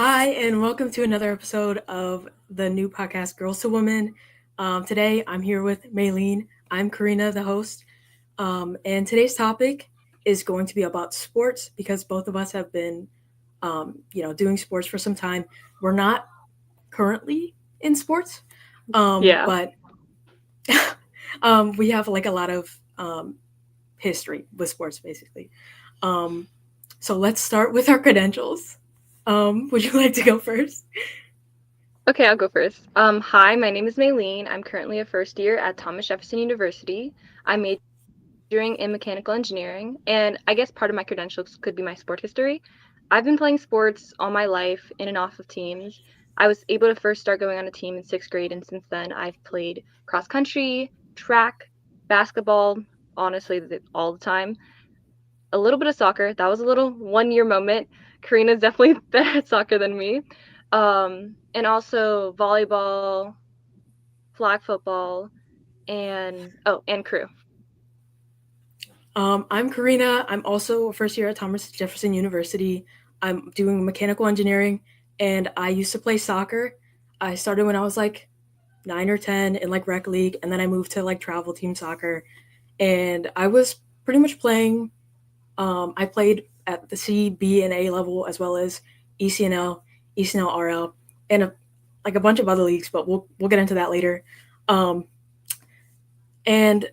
Hi, and welcome to another episode of the new podcast, Girls to Women. Today, I'm here with Maylene. I'm Karina, the host. And today's topic is going to be about sports because both of us have been, doing sports for some time. We're not currently in sports, Yeah. but we have like a lot of history with sports, basically. Um, so let's start with our credentials. Would you like to go first? Okay, I'll go first. Hi, my name is Maylene. I'm currently a first year at Thomas Jefferson University. I'm majoring in mechanical engineering, and I guess part of my credentials could be my sport history. I've been playing sports all my life, in and off of teams. I was able to first start going on a team in sixth grade, and since then I've played cross country, track, basketball, honestly, all the time. A little bit of soccer. That was a little 1 year moment. Karina's definitely better at soccer than me. And also volleyball, flag football, and crew. I'm Karina. I'm also a first year at Thomas Jefferson University. I'm doing mechanical engineering, and I used to play soccer. I started when I was like 9 or 10 in like rec league, and then I moved to like travel team soccer. And I was pretty much playing. I played at the C, B, and A level as well as ECNL, ECNL RL, and like a bunch of other leagues. But we'll get into that later. Um, and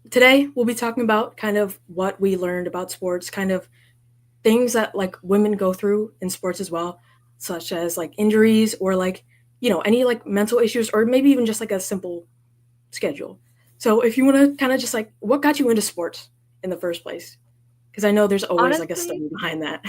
today we'll be talking about kind of what we learned about sports, kind of things that like women go through in sports as well, such as like injuries or like any like mental issues or maybe even just like a simple schedule. So if you want to kind of just like what got you into sports in the first place, because I know there's always like a Honestly, story behind that.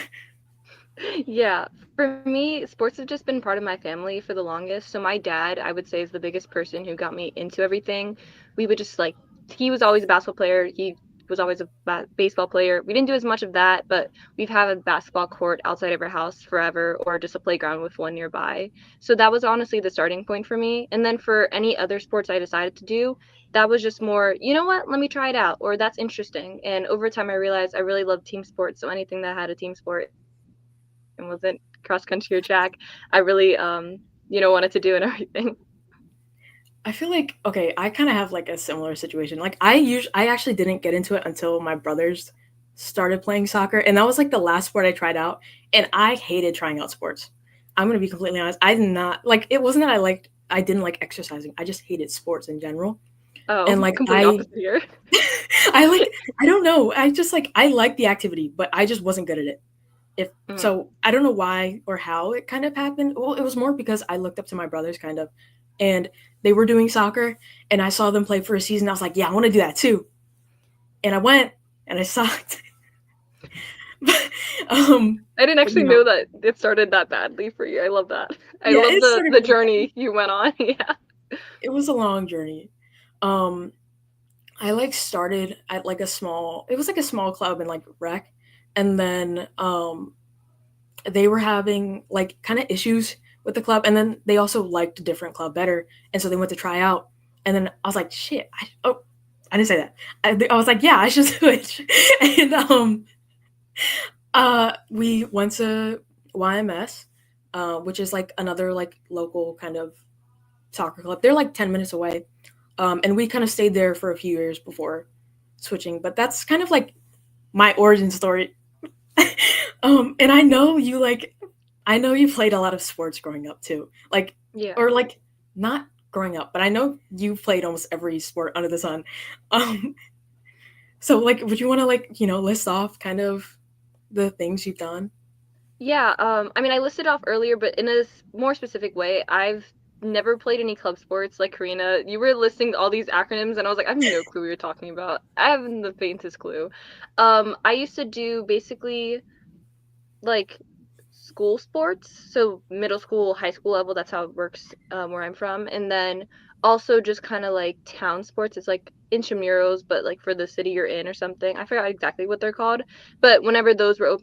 yeah, for me, sports have just been part of my family for the longest. So my dad, I would say, is the biggest person who got me into everything. We would just like, he was always a basketball player. He was always a baseball player. We didn't do as much of that, but we've had a basketball court outside of our house forever, or just a playground with one nearby. So that was honestly the starting point for me. And then for any other sports I decided to do, that was just more, you know what, let me try it out, or that's interesting. And over time, I realized I really love team sports. So anything that had a team sport and wasn't cross country or track, I really wanted to do and everything. I feel like okay, I kind of have like a similar situation. Like I actually didn't get into it until my brothers started playing soccer, and that was like the last sport I tried out, and I hated trying out sports. I'm gonna be completely honest. I did not like. It wasn't that I didn't like exercising. I just hated sports in general, and Oh, like complete opposite here. I like I don't know. I just like I like the activity, but I just wasn't good at it. If Mm. so, I don't know why or how it kind of happened. Well, it was more because I looked up to my brothers kind of, and they were doing soccer, and I saw them play for a season. I was like, yeah, I want to do that too. And I went and I sucked. but, I didn't but actually know that it started that badly for you. I love that. I yeah, love it the started the pretty journey bad. you went on. Yeah. It was a long journey. Um, I like started at like a small. It was like a small club in like rec, and then they were having like kind of issues with the club, and then they also liked a different club better, and so they went to try out, and then I was like, shit, I didn't say that. I was like, yeah, I should switch, and we went to YMS, which is like another like local kind of soccer club. They're like 10 minutes away, and we kind of stayed there for a few years before switching. But that's kind of like my origin story. And I know you played a lot of sports growing up too. Like, Yeah. or like not growing up, but I know you played almost every sport under the sun. Um, so like, would you want to like, list off kind of the things you've done? Yeah, I mean, I listed off earlier, but in a more specific way, I've never played any club sports like Karina. You were listing all these acronyms, and I was like, I have no clue what you're talking about. I haven't the faintest clue. I used to do basically like school sports, so middle school, high school level. That's how it works where I'm from, and then also just kind of like town sports. It's like intramurals, but like for the city you're in or something. I forgot exactly what they're called, but whenever those were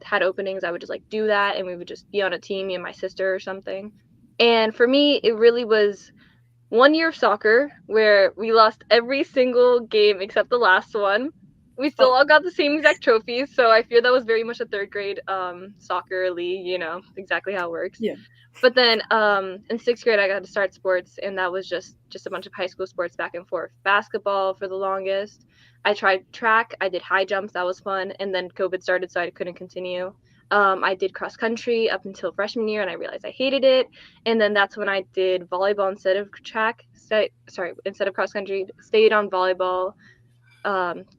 had openings, I would just like do that, and we would just be on a team, me and my sister or something. And for me, it really was 1 year of soccer where we lost every single game except the last one. We still Oh, all got the same exact trophies, so I fear that was very much a third grade soccer league, exactly how it works. yeah. But then in sixth grade I got to start sports, and that was just a bunch of high school sports back and forth. Basketball for the longest. I tried track, I did high jumps, that was fun, and then COVID started, so I couldn't continue. I did cross country up until freshman year, and I realized I hated it. And then that's when I did volleyball instead of track. Instead of cross country, stayed on volleyball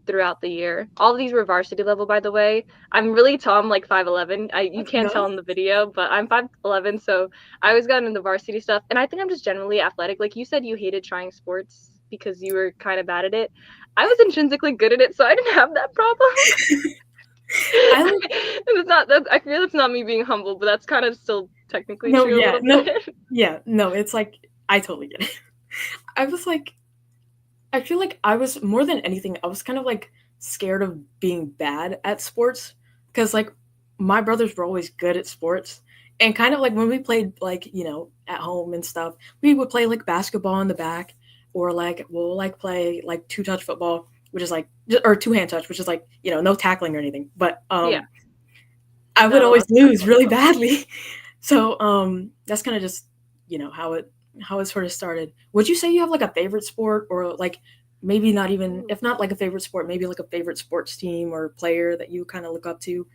throughout the year. All of these were varsity level, by the way. I'm really tall. I'm like 5'11". You Let's can't tell go. in the video, but I'm 5'11", so I always got into varsity stuff. And I think I'm just generally athletic. Like you said, you hated trying sports because you were kind of bad at it. I was intrinsically good at it, so I didn't have that problem. I like And it's not that I feel it's not me being humble, but that's kind of still technically no, true a yeah, little no, bit. yeah, no. It's like I totally get it. I was like, I feel like I was more than anything, I was kind of like scared of being bad at sports because like my brothers were always good at sports. And kind of like when we played like, at home and stuff, we would play like basketball in the back or like we'll like play like two touch football, which is like or two hand touch, which is like, no tackling or anything. But Yeah, I would not a always lot to lose tackle really though. badly. So that's kind of just, how it sort of started. Would you say you have like a favorite sport or like maybe not even Ooh. if not like a favorite sport, maybe like a favorite sports team or player that you kind of look up to?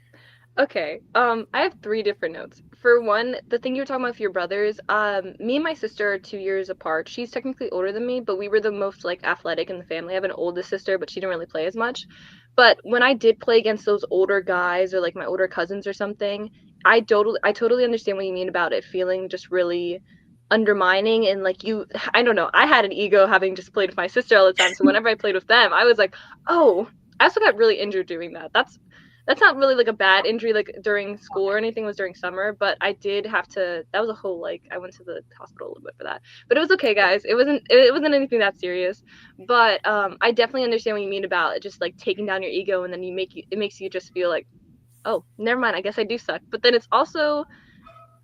Okay. I have three different notes. For one, the thing you were talking about with your brothers, me and my sister are 2 years apart. She's technically older than me, but we were the most like athletic in the family. I have an oldest sister, but she didn't really play as much. But when I did play against those older guys or like my older cousins or something, I totally understand what you mean about it feeling just really undermining and like I don't know. I had an ego having just played with my sister all the time. So whenever I played with them, I was like, oh, I also got really injured doing that. That's not really like a bad injury like during school or anything. It was during summer, but I did have to that was a whole like I went to the hospital a little bit for that. But it was okay, guys. It wasn't anything that serious. But I definitely understand what you mean about it, just like taking down your ego, and then it makes you just feel like, oh, never mind, I guess I do suck. But then it's also,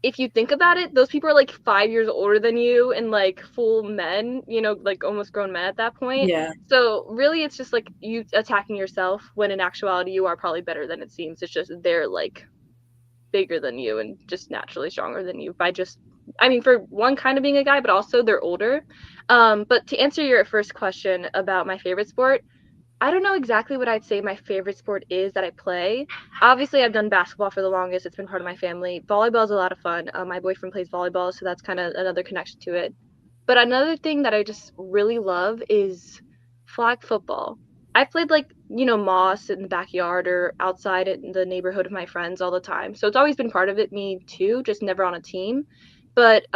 if you think about it, those people are like 5 years older than you and like full men, like almost grown men at that point. Yeah. So really, it's just like you attacking yourself when in actuality you are probably better than it seems. It's just they're like bigger than you and just naturally stronger than you by just, I mean, for one, kind of being a guy, but also they're older. But to answer your first question about my favorite sport, I don't know exactly what I'd say my favorite sport is that I play. Obviously, I've done basketball for the longest. It's been part of my family. Volleyball is a lot of fun. My boyfriend plays volleyball, so that's kind of another connection to it. But another thing that I just really love is flag football. I played like, moss in the backyard or outside in the neighborhood of my friends all the time. So it's always been part of it, me too, just never on a team. But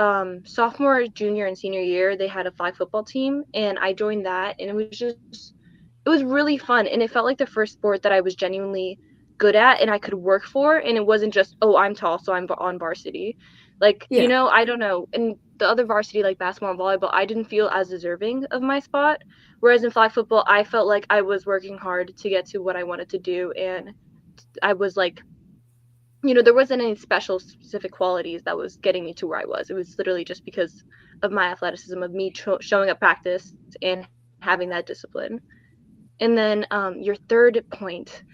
sophomore, junior, and senior year, they had a flag football team, and I joined that, and it was really fun, and it felt like the first sport that I was genuinely good at and I could work for, and it wasn't just, oh, I'm tall so I'm on varsity. Like, Yeah. I don't know. In the other varsity like basketball and volleyball, I didn't feel as deserving of my spot, whereas in flag football I felt like I was working hard to get to what I wanted to do, and I was like, there wasn't any special specific qualities that was getting me to where I was. It was literally just because of my athleticism, of me showing up practice and having that discipline. And then your third point,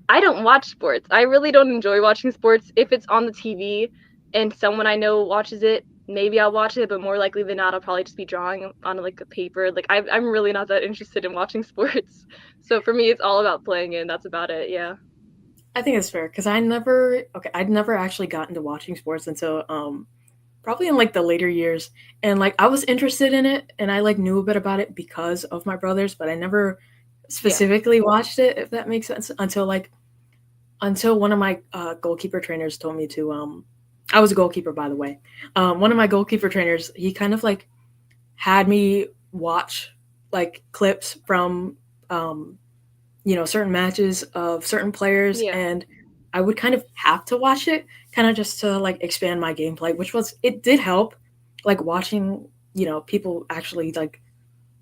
I don't watch sports. I really don't enjoy watching sports. If it's on the TV and someone I know watches it, maybe I'll watch it, but more likely than not, I'll probably just be drawing on like a paper. Like I'm really not that interested in watching sports. So for me, it's all about playing it, and that's about it. Yeah. I think it's fair because I'd never actually gotten to watching sports until probably in like the later years. And like I was interested in it and I like knew a bit about it because of my brothers, but I never Yeah. specifically watched it, if that makes sense, until one of my goalkeeper trainers told me to. I was a goalkeeper, by the way. One of my goalkeeper trainers, he kind of like had me watch like clips from certain matches of certain players, Yeah. and I would kind of have to watch it, kind of just to like expand my gameplay, which was it did help, like watching people actually like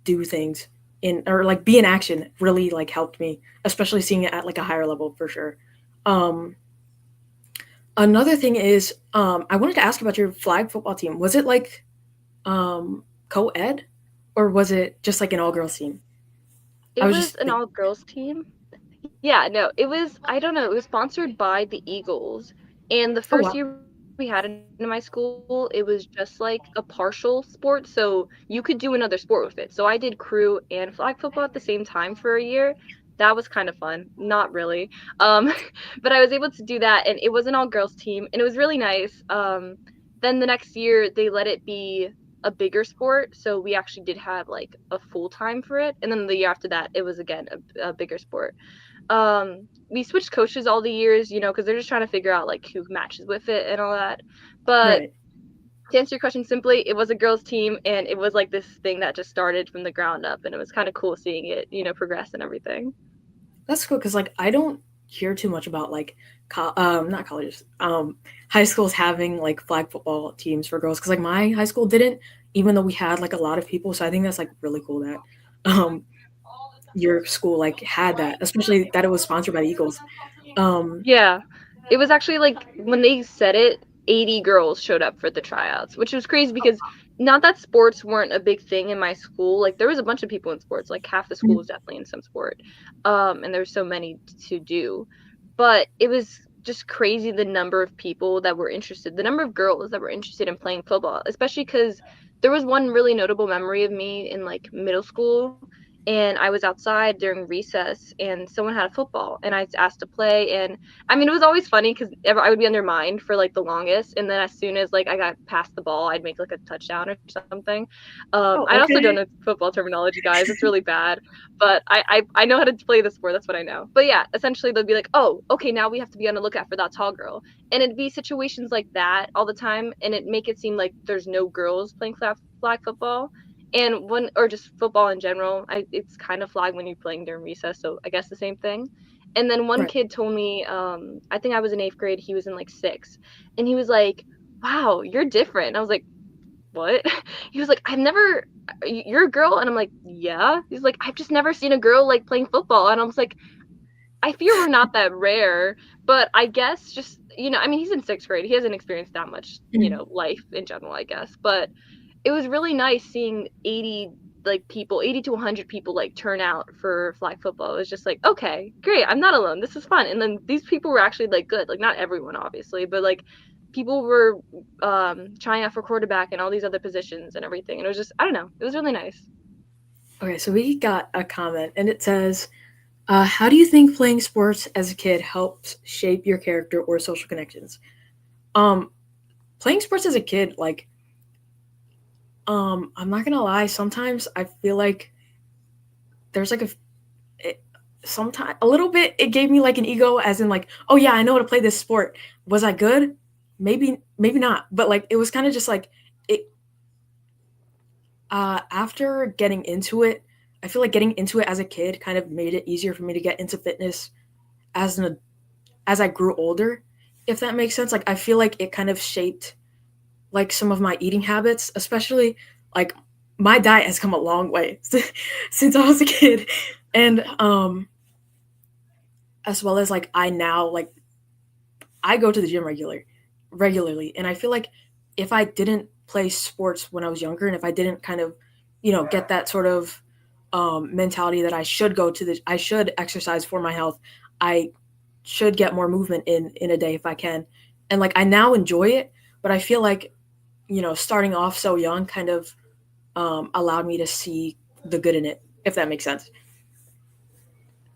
do things in or like be in action really like helped me, especially seeing it at like a higher level for sure. Um, Another thing is, I wanted to ask about your flag football team. Was it like co-ed, or was it just like an all girls team? I It was was just an all girls team. Yeah, no, it was, I don't know, it was sponsored by the Eagles. And the Oh first wow. year we had it in my school, it was just like a partial sport. So you could do another sport with it. So I did crew and flag football at the same time for a year. That was kind of fun. Not really. Um, but I was able to do that, and it was an all girls team, and it was really nice. Then the next year they let it be a bigger sport. So we actually did have like a full time for it. And then the year after that, it was again a bigger sport. We switched coaches all the years, because they're just trying to figure out like who matches with it and all that. But Right. to answer your question simply, it was a girls team, and it was like this thing that just started from the ground up, and it was kind of cool seeing it, progress and everything. That's cool because like I don't hear too much about like not colleges, high schools having like flag football teams for girls because like my high school didn't, even though we had like a lot of people. So I think that's like really cool that um your school like had that, especially that it was sponsored by the Eagles. Um, Yeah. It was actually like when they said it, 80 girls showed up for the tryouts, which was crazy because not that sports weren't a big thing in my school. Like there was a bunch of people in sports, like half the school was definitely in some sport. And there's so many to do. But it was just crazy the number of people that were interested, the number of girls that were interested in playing football, especially because there was one really notable memory of me in like middle school, and I was outside during recess and someone had a football and I was asked to play. And I mean, it was always funny because I would be on their mind for like the longest, and then as soon as like I got past the ball, I'd make like a touchdown or something. oh, I also don't okay. know football terminology, guys. It's really bad, but I know how to play the sport. That's what I know. But yeah, essentially they'll be like, oh, okay, now we have to be on the lookout for that tall girl, and it'd be situations like that all the time, and it make it seem like there's no girls playing flag football. And when, or just football in general, it's kind of flag when you're playing during recess, so I guess the same thing. And then one Right. kid told me, I think I was in 8th grade, he was in like 6th, and he was like, "Wow, you're different." And I was like, "What?" He was like, "I've never, you're a girl," and I'm like, "Yeah." He's like, "I've just never seen a girl like playing football," and I was like, "I fear we're not that rare, but I guess just I mean, he's in 6th grade, he hasn't experienced that much Mhm. life in general, I guess, but it was really nice seeing 80 like people, 80 to 100 people like turn out for flag football. It was just like, okay, great, I'm not alone, this is fun. And then these people were actually like good, like not everyone obviously, but like people were trying out for quarterback and all these other positions and everything, and it was just, I don't know, it was really nice. Okay, so we got a comment and it says, how do you think playing sports as a kid helps shape your character or social connections? Um, Playing sports as a kid, like, I'm not gonna lie, sometimes I feel like there's like it, sometimes a little bit it gave me like an ego as in like, oh yeah, I know how to play this sport. Was I good? Maybe not. But like it was kind of just like it after getting into it, I feel like getting into it as a kid kind of made it easier for me to get into fitness as an as I grew older, if that makes sense. Like I feel like it kind of shaped like some of my eating habits, especially like my diet has come a long way since I was a kid. And as well as like I now like I go to the gym regularly, and I feel like if I didn't play sports when I was younger, and if I didn't kind of, get that sort of mentality that I should exercise for my health, I should get more movement in a day if I can, and like I now enjoy it, but I feel like starting off so young kind of allowed me to see the good in it, if that makes sense.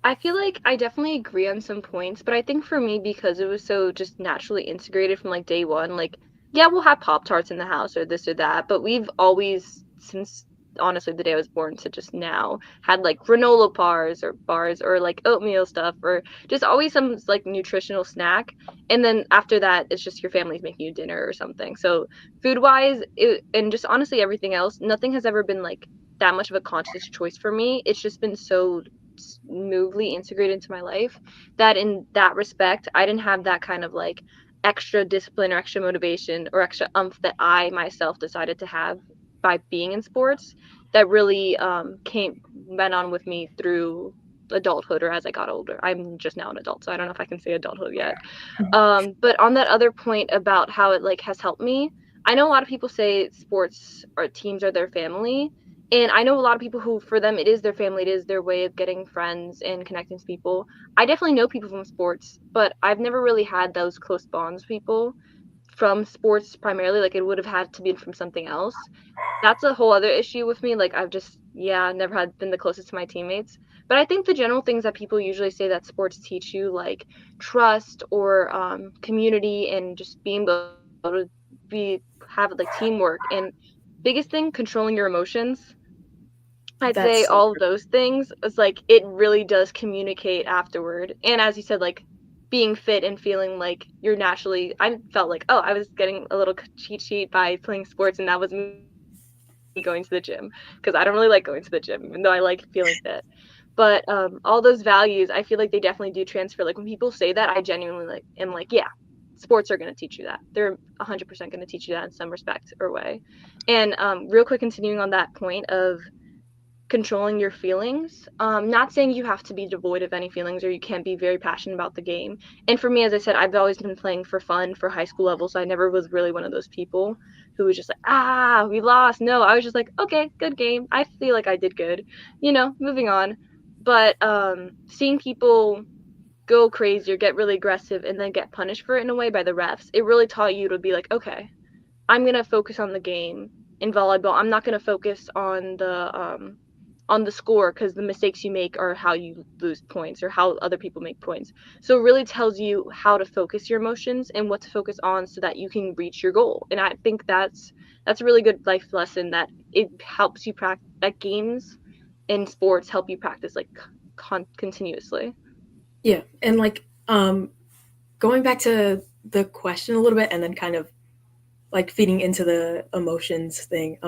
I feel like I definitely agree on some points, but I think for me, because it was so just naturally integrated from like day one, like, yeah, we'll have Pop Tarts in the house or this or that, but we've always, since honestly the day I was born to just now, had like granola bars or like oatmeal stuff or just always some like nutritional snack. And then after that, it's just your family's making you dinner or something. So food wise, and just honestly everything else, nothing has ever been like that much of a conscious choice for me. It's just been so smoothly integrated into my life that in that respect I didn't have that kind of like extra discipline or extra motivation or extra that I myself decided to have by being in sports that really came went on with me through adulthood or as I got older. I'm just now an adult, so I don't know if I can say adulthood yet. But on that other point about how it like has helped me, I know a lot of people say sports or teams are their family, And I know a lot of people who, for them, it is their family, it is their way of getting friends and connecting to people. I definitely know people from sports, but I've never really had those close bonds with people from sports primarily. Like, it would have had to be from something else. That's a whole other issue with me. Like, I've just, yeah, never had been the closest to my teammates. But I think the general things that people usually say that sports teach you, like trust or community and just being able to have like teamwork, and biggest thing, controlling your emotions. I'd say That's so all of true. those things is like it really does communicate afterward. And as you said, like being fit and feeling like you're naturally, I felt like, oh, I was getting a little cheat sheet by playing sports, and that was me going to the gym because I don't really like going to the gym, even though I like feeling fit. But all those values, I feel like they definitely do transfer. Like when people say that, I genuinely like am like, yeah, sports are going to teach you that. They're 100% going to teach you that in some respect or way. And real quick, continuing on that point of controlling your feelings. Not saying you have to be devoid of any feelings or you can't be very passionate about the game. And for me, as I said, I've always been playing for fun for high school level, so I never was really one of those people who was just like, ah, we lost. No, I was just like, okay, good game. I feel like I did good. Moving on. But seeing people go crazy or get really aggressive and then get punished for it in a way by the refs, it really taught you to be like, okay, I'm gonna focus on the game in volleyball. I'm not gonna focus on the score because the mistakes you make are how you lose points or how other people make points. So it really tells you how to focus your emotions and what to focus on so that you can reach your goal. And I think that's a really good life lesson that it helps you practice that games and sports help you practice like continuously. Yeah, and like going back to the question a little bit, and then kind of like feeding into the emotions thing.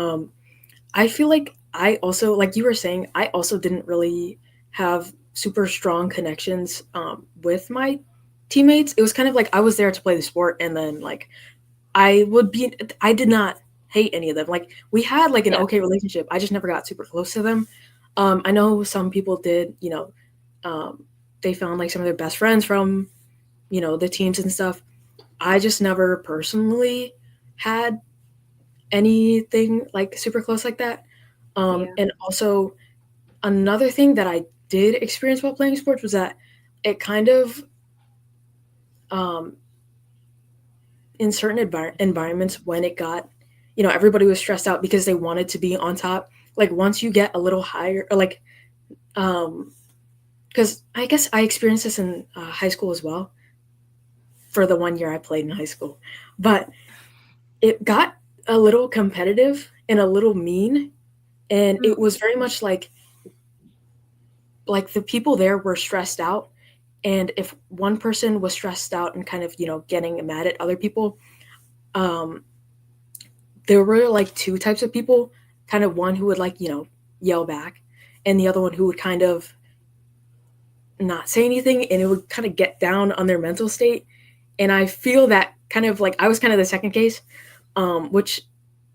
I feel like I also, like you were saying, I also didn't really have super strong connections with my teammates. It was kind of like I was there to play the sport, and then like I did not hate any of them. Like we had like an Yeah. okay relationship. I just never got super close to them. I know some people did, um, they found like some of their best friends from, the teams and stuff. I just never personally had anything like super close like that. Yeah. And also another thing that I did experience while playing sports was that it kind of um, in certain environments when it got, everybody was stressed out because they wanted to be on top. Like once you get a little higher, or like, because I guess I experienced this in high school as well for the 1 year I played in high school, but it got a little competitive and a little mean, and it Mm. was very much like the people there were stressed out, and if one person was stressed out and kind of getting mad at other people, um, there were like two types of people, kind of one who would like yell back, and the other one who would kind of not say anything, and it would kind of get down on their mental state. And I feel that kind of like I was kind of the second case, which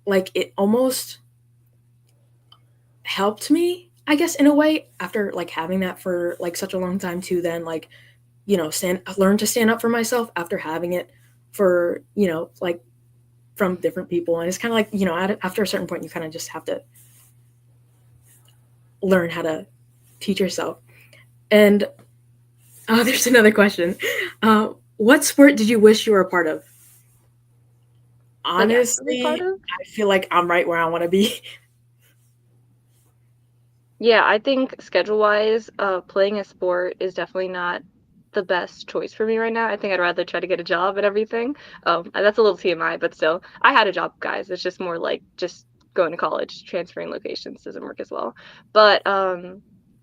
like it almost helped me, I guess, in a way, after like having that for like such a long time, to then like stand learn to stand up for myself after having it for like from different people. And it's kind of like after a certain point you kind of just have to learn how to teach yourself. And there's another question. What sport did you wish you were a part of? Like actively part Honestly, of? I feel like I'm right where I want to be. Yeah, I think schedule-wise, playing a sport is definitely not the best choice for me right now. I think I'd rather try to get a job and everything. That's a little TMI, but still, I had a job, guys. It's just more like just going to college, transferring locations doesn't work as well. But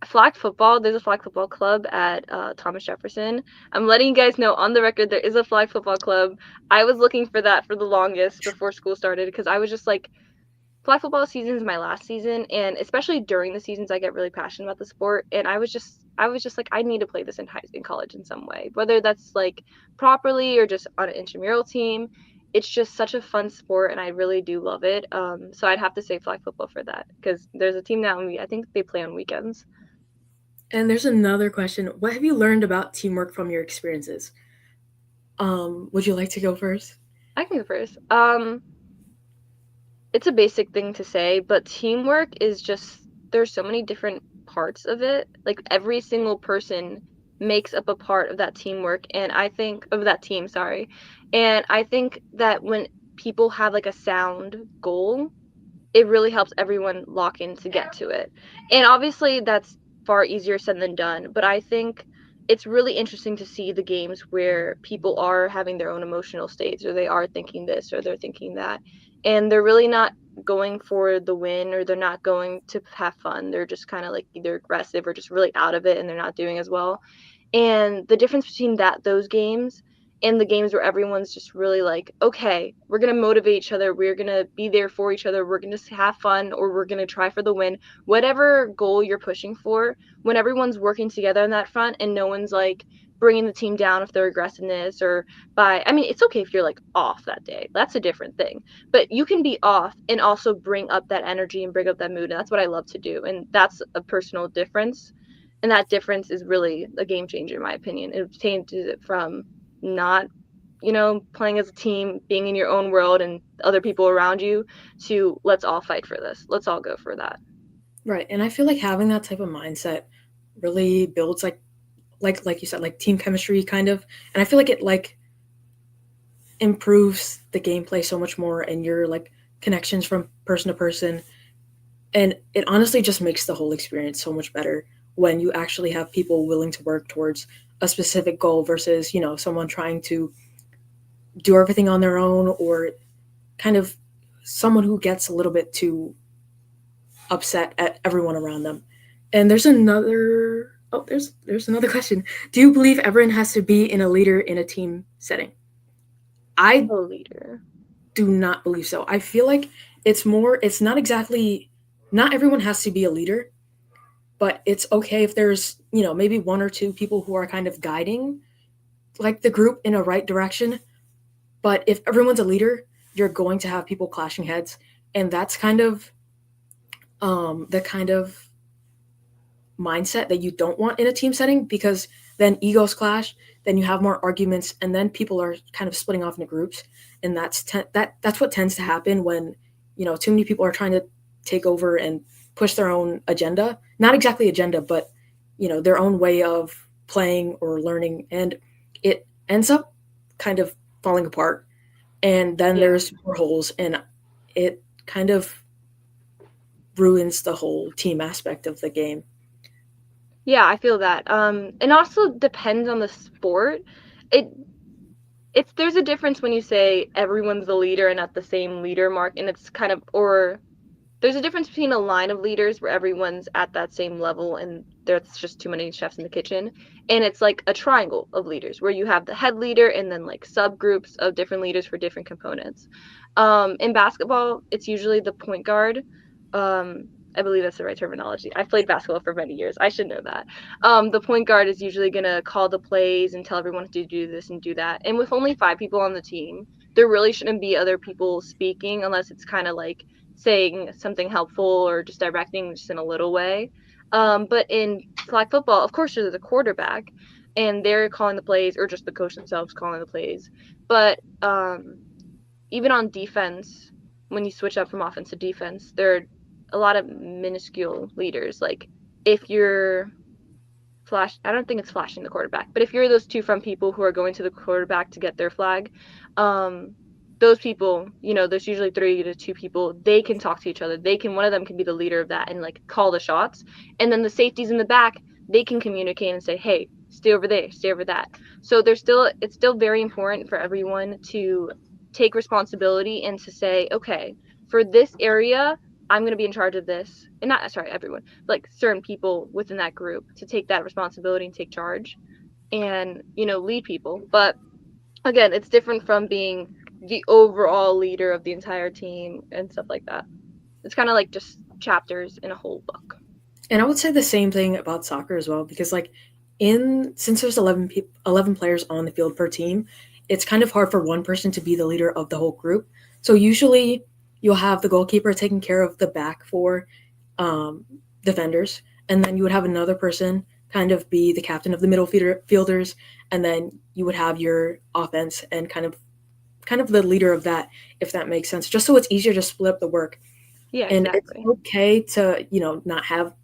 flag football, there's a flag football club at Thomas Jefferson. I'm letting you guys know on the record there is a flag football club. I was looking for that for the longest before school started because I was just like, flag football season is my last season, and especially during the seasons I get really passionate about the sport, and I was just like, I need to play this in college in some way, whether that's like properly or just on an intramural team. It's just such a fun sport and I really do love it. So I'd have to say flag football for that because there's a team now and I think they play on weekends. And there's another question. What have you learned about teamwork from your experiences? Would you like to go first? I can go first. it's a basic thing to say, but teamwork is just, there's so many different parts of it. Like every single person makes up a part of that teamwork, and I think of that team, sorry. And I think that when people have like a sound goal, it really helps everyone lock in to get to it. And obviously that's far easier said than done, but I think it's really interesting to see the games where people are having their own emotional states, or they are thinking this or they're thinking that, and they're really not going for the win, or they're not going to have fun. They're just kind of like either aggressive or just really out of it, and they're not doing as well. And the difference between those games and the games where everyone's just really like, okay, we're going to motivate each other, we're going to be there for each other, we're going to have fun, or we're going to try for the win, whatever goal you're pushing for, when everyone's working together on that front and no one's like bringing the team down if their aggressiveness, or by, I mean, it's okay if you're like off that day, that's a different thing, but you can be off and also bring up that energy and bring up that mood, and that's what I love to do, and that's a personal difference. And that difference is really a game changer, in my opinion. It changes it from not, playing as a team, being in your own world and other people around you, to let's all fight for this. Let's all go for that. Right. And I feel like having that type of mindset really builds like you said, like team chemistry kind of. And I feel like it like improves the gameplay so much more and your like connections from person to person. And it honestly just makes the whole experience so much better when you actually have people willing to work towards a specific goal versus, someone trying to do everything on their own, or kind of someone who gets a little bit too upset at everyone around them. And there's another question. Do you believe everyone has to be in a leader in a team setting? I A leader. do not believe so. I feel like it's not exactly, not everyone has to be a leader, but it's okay if there's, maybe one or two people who are kind of guiding like the group in a right direction. But if everyone's a leader, you're going to have people clashing heads, and that's kind of the kind of mindset that you don't want in a team setting, because then egos clash, then you have more arguments, and then people are kind of splitting off into groups, and that's what tends to happen when too many people are trying to take over and push their own agenda, not exactly agenda, but their own way of playing or learning, and it ends up kind of falling apart, and then Yeah. there's more holes, and it kind of ruins the whole team aspect of the game. Yeah, I feel that. And also depends on the sport. It it's there's a difference when you say everyone's the leader and at the same leader mark, and it's kind of, or there's a difference between a line of leaders where everyone's at that same level and there's just too many chefs in the kitchen, and it's like a triangle of leaders where you have the head leader and then like subgroups of different leaders for different components. In basketball, it's usually the point guard. I believe that's the right terminology. I've played basketball for many years. I should know that. The point guard is usually going to call the plays and tell everyone to do this and do that. And with only 5 people on the team, there really shouldn't be other people speaking unless it's kind of like saying something helpful or just directing just in a little way. But in flag football, of course, there's a quarterback, and they're calling the plays, or just the coach themselves calling the plays. But even on defense, when you switch up from offense to defense, there are a lot of minuscule leaders. Like if you're I don't think it's flashing the quarterback, but if you're those two front people who are going to the quarterback to get their flag, those people, there's usually 3 to 2 people, they can talk to each other. One of them can be the leader of that and like call the shots. And then the safeties in the back, they can communicate and say, hey, stay over there, stay over that. So it's still very important for everyone to take responsibility and to say, okay, for this area, I'm going to be in charge of this. And not, sorry, everyone, like certain people within that group to take that responsibility and take charge and, lead people. But again, it's different from being the overall leader of the entire team and stuff like that. It's kind of like just chapters in a whole book. And I would say the same thing about soccer as well, because like since there's 11 players on the field per team, it's kind of hard for one person to be the leader of the whole group. So usually you'll have the goalkeeper taking care of the back four defenders, and then you would have another person kind of be the captain of the middle fielders, and then you would have your offense and kind kind of the leader of that, if that makes sense, just so it's easier to split up the work. Yeah, And it's exactly. okay to, not have,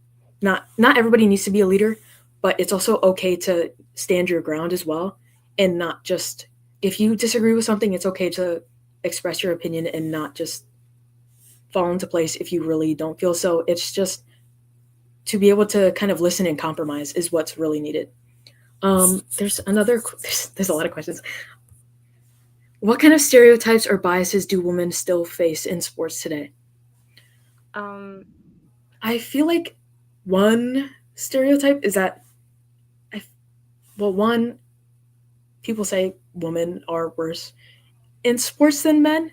not everybody needs to be a leader, but it's also okay to stand your ground as well, and not just, if you disagree with something, it's okay to express your opinion and not just fall into place if you really don't feel so. It's just to be able to kind of listen and compromise is what's really needed. There's another. There's a lot of questions. What kind of stereotypes or biases do women still face in sports today? Um, I feel like one stereotype is that, I, well, one, people say women are worse in sports than men,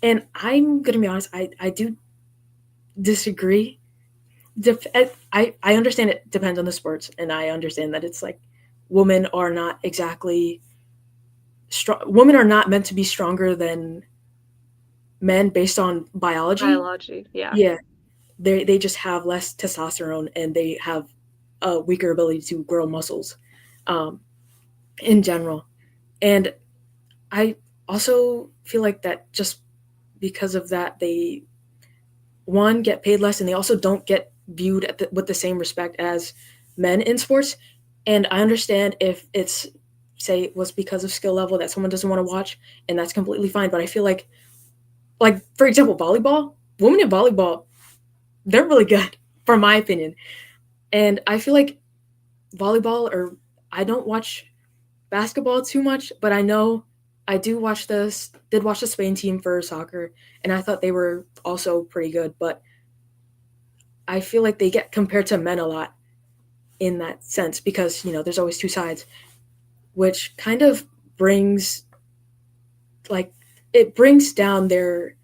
and I'm gonna be honest, I do disagree. I understand it depends on the sports, and I understand that it's like women are not exactly strong. Women are not meant to be stronger than men based on biology. biology, yeah. Yeah, they just have less testosterone and they have a weaker ability to grow muscles, um, in general. And I also feel like that just because of that, they, one, get paid less, and they also don't get viewed with the same respect as men in sports. And I understand if it's, say it was because of skill level that someone doesn't want to watch, and that's completely fine. But I feel like for example, volleyball, women in volleyball, they're really good, from my opinion. And I feel like volleyball, or I don't watch basketball too much, but I know I do watch this did watch the Spain team for soccer, and I thought they were also pretty good. But I feel like they get compared to men a lot in that sense because there's always two sides, which kind of brings, like, it brings down their,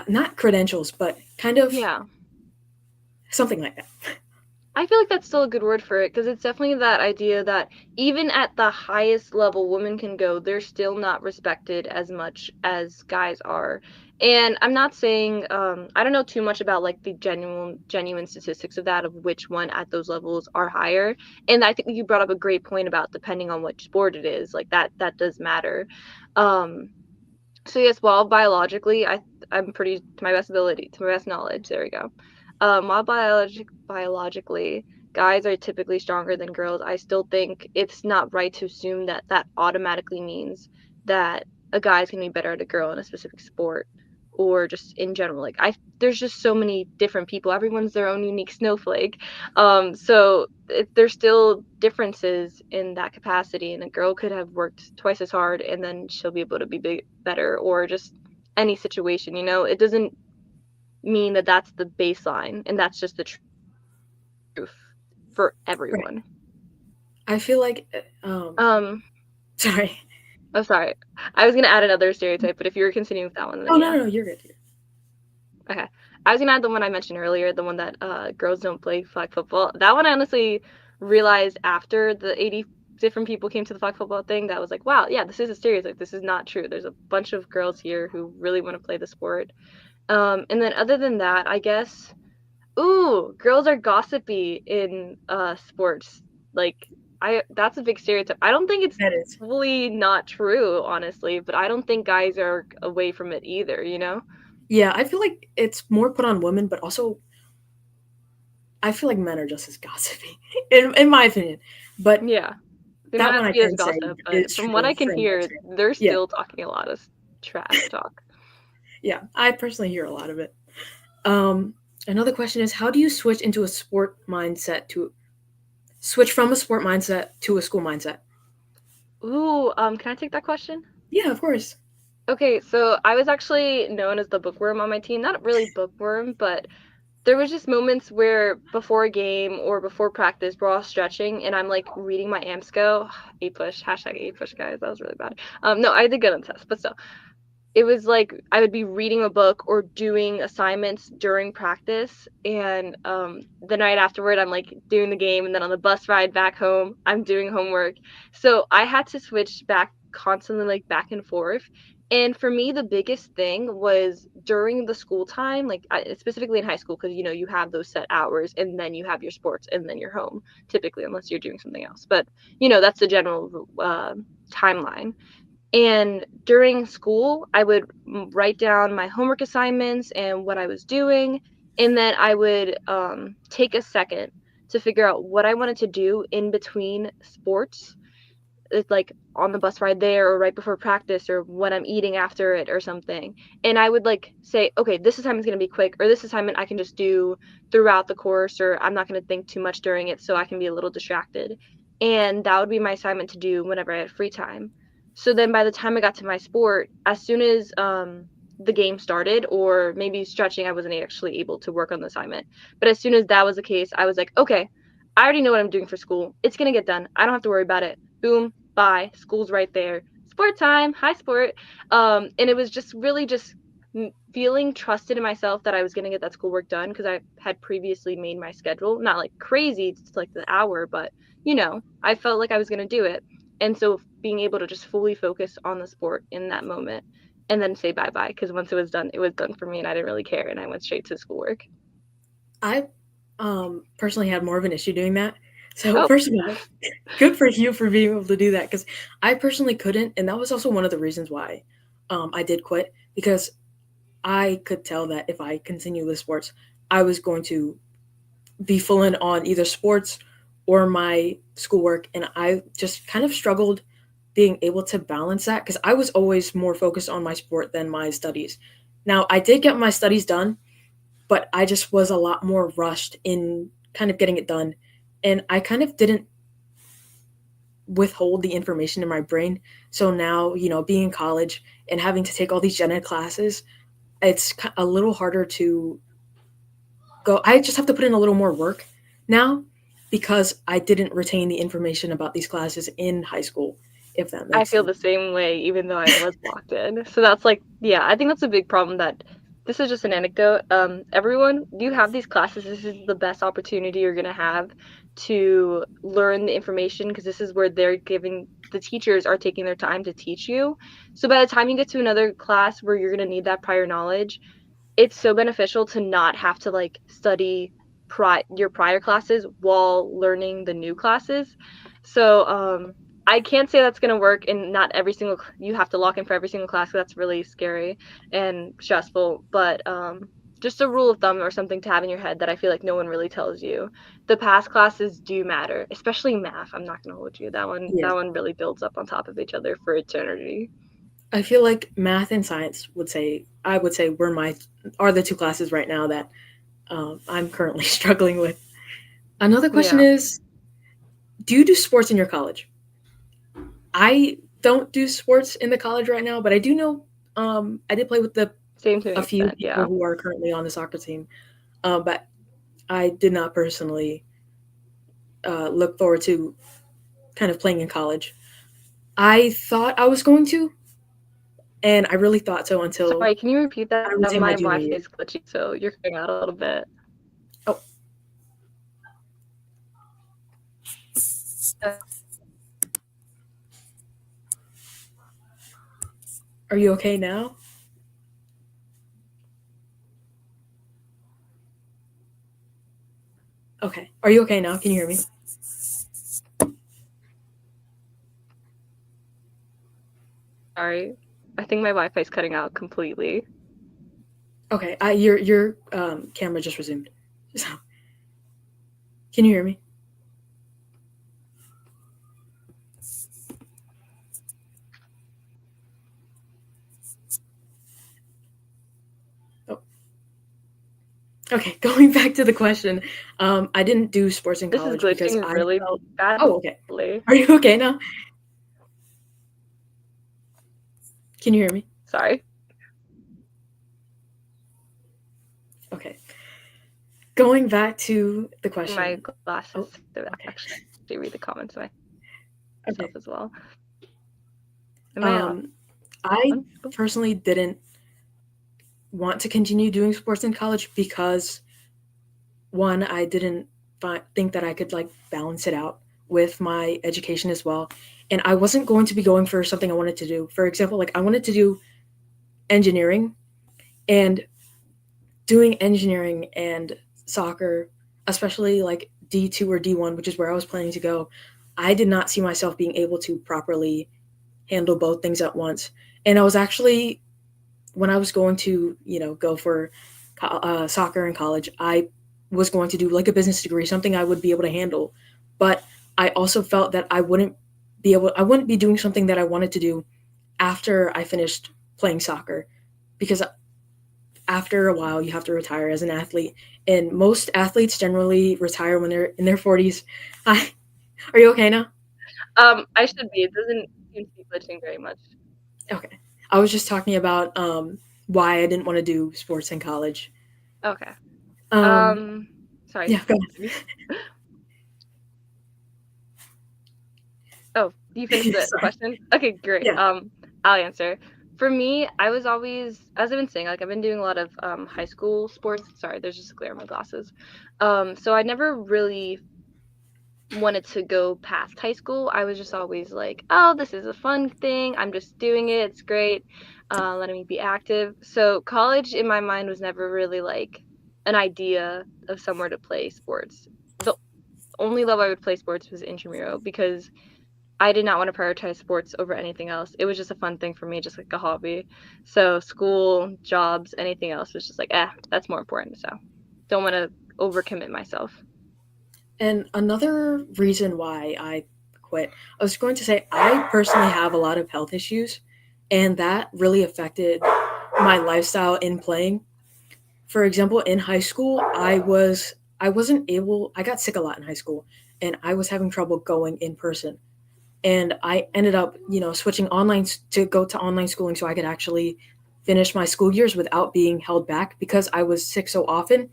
not credentials, but kind of Yeah. something like that. I feel like that's still a good word for it because it's definitely that idea that even at the highest level women can go, they're still not respected as much as guys are. And I'm not saying I don't know too much about like the genuine statistics of that of which one at those levels are higher. And I think you brought up a great point about depending on which sport it is, like that does matter. Um so yes, while biologically I'm pretty to my best ability, to my best knowledge, there we go. While biologically guys are typically stronger than girls, I still think it's not right to assume that that automatically means that a guy's gonna be better at a girl in a specific sport or just in general. Like there's just so many different people. Everyone's their own unique snowflake. So there's still differences in that capacity, and a girl could have worked twice as hard, and then she'll be able to be better, or just any situation. It doesn't mean that that's the baseline, and that's just the truth for Right. everyone. I feel like, Um, sorry. oh, sorry, I was gonna add another stereotype, but if you were continuing with that one, Oh, then no, yeah. no, no, you're good. Okay. I was gonna add the one I mentioned earlier, the one that girls don't play flag football. That one I honestly realized after the 80 different people came to the flag football thing that was like, wow, yeah, this is a stereotype. This is not true. There's a bunch of girls here who really want to play the sport. And then other than that, I guess, ooh, girls are gossipy in sports. Like that's a big stereotype. I don't think it's That is. fully not true, honestly, but I don't think guys are away from it either. Yeah, I feel like it's more put on women, but also I feel like men are just as gossipy, in my opinion. But Yeah. They might that one not I be as can say gossip, but is from what true I can from my hear, experience. they're Yeah, still talking a lot of trash talk. yeah, I personally hear a lot of it. Um, Another question is, how do you switch from a sport mindset to a school mindset? Ooh, can I take that question? Yeah, of course. Okay, so I was actually known as the bookworm on my team. Not really bookworm, but there was just moments where before a game or before practice, we're all stretching, and I'm like reading my AMSCO, A push, hashtag A push, guys. That was really bad. No, I did good on the test, but still. It was like I would be reading a book or doing assignments during practice, and the night afterward I'm like doing the game, and then on the bus ride back home I'm doing homework. So I had to switch back constantly, like back and forth. And for me the biggest thing was during the school time, like specifically in high school, because you have those set hours and then you have your sports and then you're home typically, unless you're doing something else, but that's the general timeline. And during school, I would write down my homework assignments and what I was doing. And then I would take a second to figure out what I wanted to do in between sports. It's like on the bus ride there or right before practice or when I'm eating after it or something. And I would like say, okay, this assignment's going to be quick, or this assignment I can just do throughout the course, or I'm not going to think too much during it so I can be a little distracted. And that would be my assignment to do whenever I had free time. So then by the time I got to my sport, as soon as the game started, or maybe stretching, I wasn't actually able to work on the assignment. But as soon as that was the case, I was like, okay, I already know what I'm doing for school. It's going to get done. I don't have to worry about it. Boom, bye. School's right there. Sport time. Hi, sport. And it was just really just feeling trusted in myself that I was going to get that schoolwork done, because I had previously made my schedule. Not like crazy, it's like the hour, but I felt like I was going to do it. And so being able to just fully focus on the sport in that moment and then say bye-bye, because once it was done for me and I didn't really care, and I went straight to schoolwork. I personally had more of an issue doing that. So first of all, good for you for being able to do that, because I personally couldn't, and that was also one of the reasons why I did quit, because I could tell that if I continue with sports, I was going to be full in on either sports or my schoolwork, and I just kind of struggled being able to balance that, because I was always more focused on my sport than my studies. Now, I did get my studies done, but I just was a lot more rushed in kind of getting it done. And I kind of didn't withhold the information in my brain. So now, being in college and having to take all these gen ed classes, it's a little harder to go. I just have to put in a little more work now, because I didn't retain the information about these classes in high school, if that makes I feel sense. the same way, even though I was locked in. So that's like, yeah, I think that's a big problem. That this is just an anecdote. Everyone, you have these classes. This is the best opportunity you're gonna have to learn the information, because this is where the teachers are taking their time to teach you. So by the time you get to another class where you're gonna need that prior knowledge, it's so beneficial to not have to like study your prior classes while learning the new classes. So I can't say that's going to work in not every single, you have to lock in for every single class. That's really scary and stressful. But just a rule of thumb or something to have in your head that I feel like no one really tells you. The past classes do matter, especially math. I'm not going to hold you. That Yeah. one really builds up on top of each other for eternity. I feel like math and science I would say are the two classes right now that I'm currently struggling with. Another question Yeah. is, do you do sports in your college? I don't do sports in the college right now, but I do know I did play with Same to an a few extent. people Yeah. who are currently on the soccer team, but I did not personally look forward to kind of playing in college. I thought I was going to, and I really thought so until Sorry, can you repeat I that? was in my My junior Wi-Fi year. is glitchy, so you're cutting out a little bit. Oh, Uh, are you okay now? Okay. Are you okay now? Can you hear me? Sorry. I think my Wi-Fi is cutting out completely. Okay. Your camera just resumed. So, can you hear me? Oh. Okay. Going back to the question, I didn't do sports in This is college because glitching I really felt. Oh, okay. badly. Are you okay now? Can you hear me? Sorry. Okay. Going back to the My question. glasses Oh, to okay. actually read the comments myself Okay. as well. Am I on? I personally didn't want to continue doing sports in college because, one, I didn't think that I could like balance it out with my education as well, and I wasn't going to be going for something I wanted to do. For example, like I wanted to do engineering, and doing engineering and soccer, especially like D2 or D1, which is where I was planning to go, I did not see myself being able to properly handle both things at once. And I was actually, when I was going to, go for soccer in college, I was going to do like a business degree, something I would be able to handle. But I also felt that I wouldn't be doing something that I wanted to do after I finished playing soccer, because after a while you have to retire as an athlete, and most athletes generally retire when they're in their 40s. I, are you okay now? I should be. It doesn't seem to be glitching very much. Okay. I was just talking about why I didn't want to do sports in college. Okay. Um, Sorry. yeah, go ahead. Oh, you finished the Sorry. question? Okay, great. Yeah. I'll answer. For me, I was always, as I've been saying, like I've been doing a lot of high school sports. Sorry, there's just a glare in my glasses. So I never really wanted to go past high school. I was just always like, oh, this is a fun thing. I'm just doing it. It's great. Letting me be active. So college in my mind was never really like an idea of somewhere to play sports. The only level I would play sports was intramural because I did not want to prioritize sports over anything else. It was just a fun thing for me, just like a hobby. So school, jobs, anything else was just like, that's more important. So don't want to overcommit myself. And another reason why I quit, I was going to say I personally have a lot of health issues, and that really affected my lifestyle in playing. For example, in high school, I wasn't able I got sick a lot in high school, and I was having trouble going in person. And I ended up, switching online to go to online schooling so I could actually finish my school years without being held back because I was sick so often.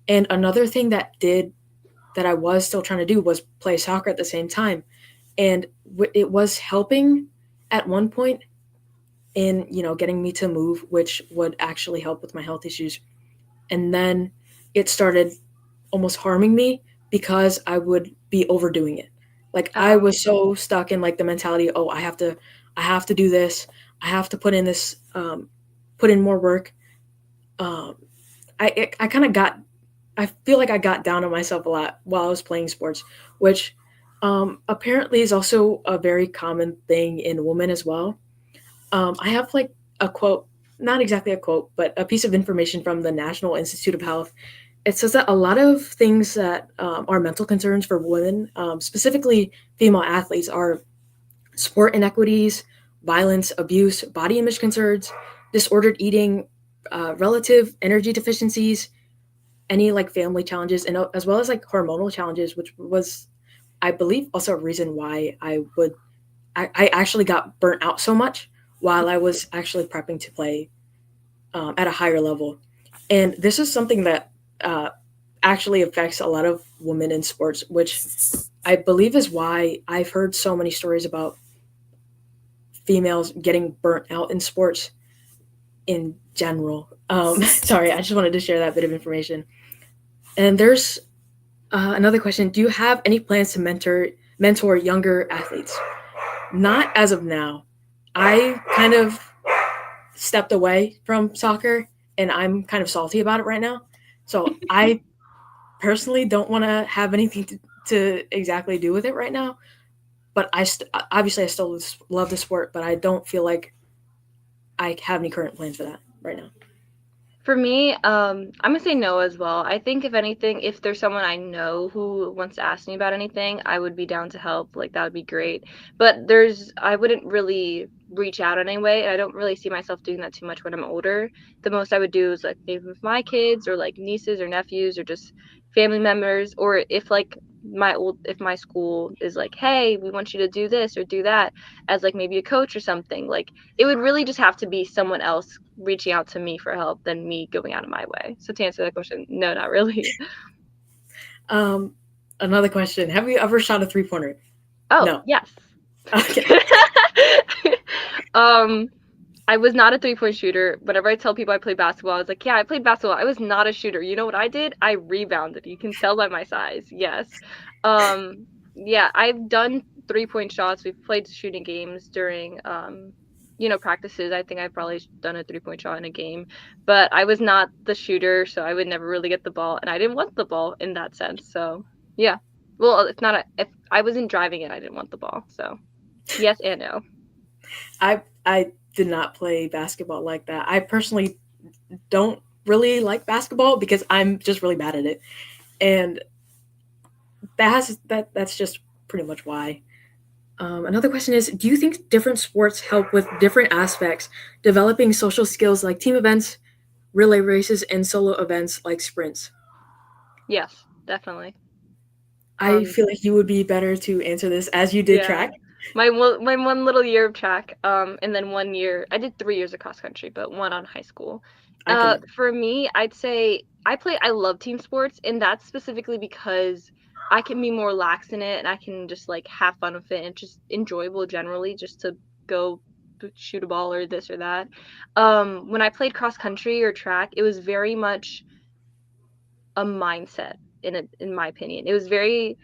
And another thing that I was still trying to do was play soccer at the same time. And it was helping at one point in, getting me to move, which would actually help with my health issues. And then it started almost harming me because I would be overdoing it. Like I Um, was so stuck in like the mentality, oh, I have to do this. I have to put in more work. Um, I kind of got I feel like I got down on myself a lot while I was playing sports, which apparently is also a very common thing in women as well. I have like a quote, not exactly a quote, but a piece of information from the National Institute of Health. It says that a lot of things that are mental concerns for women, specifically female athletes, are sport inequities, violence, abuse, body image concerns, disordered eating, relative energy deficiencies, any like family challenges, and as well as like hormonal challenges, which was, I believe, also a reason why I actually got burnt out so much while I was actually prepping to play at a higher level. And this is something that actually affects a lot of women in sports, which I believe is why I've heard so many stories about females getting burnt out in sports in general. Sorry, I just wanted to share that bit of information. And there's another question: do you have any plans to mentor younger athletes? Not as of now. I kind of stepped away from soccer, and I'm kind of salty about it right now. So I personally don't want to have anything to exactly do with it right now. But obviously I still love the sport, but I don't feel like I have any current plans for that right now. For me, I'm gonna say no as well. I think if anything, if there's someone I know who wants to ask me about anything, I would be down to help. Like that would be great. But I wouldn't really reach out anyway. I don't really see myself doing that too much when I'm older. The most I would do is like maybe with my kids or like nieces or nephews or just family members, or if like if my school is like, hey, we want you to do this or do that as like maybe a coach or something, like it would really just have to be someone else reaching out to me for help than me going out of my way. So to answer that question, no, not really. Um, Another question: have you ever shot a 3-pointer? Oh, No. yes. Okay. um, I was not a 3-point shooter. Whenever I tell people I played basketball, I was like, yeah, I played basketball. I was not a shooter. You know what I did? I rebounded. You can tell by my size. Yes. Yeah, I've done 3-point shots. We've played shooting games during practices. I think I've probably done a 3-point shot in a game, but I was not the shooter, so I would never really get the ball, and I didn't want the ball in that sense. So yeah, well, if I wasn't driving it, I didn't want the ball. So yes and no. I did not play basketball like that. I personally don't really like basketball because I'm just really bad at it, and that's just pretty much why. Another question is: do you think different sports help with different aspects, developing social skills like team events, relay races, and solo events like sprints? Yes, definitely. I Um, feel like you would be better to answer this as you did yeah. track. My one little year of track, and then 1 year I did 3 years of cross country, but one on high school. I can relate. For me, I'd say I love team sports, and that's specifically because I can be more lax in it, and I can just like have fun with it, and just enjoyable generally, just to go shoot a ball or this or that. When I played cross country or track, it was very much a mindset in my opinion. It was very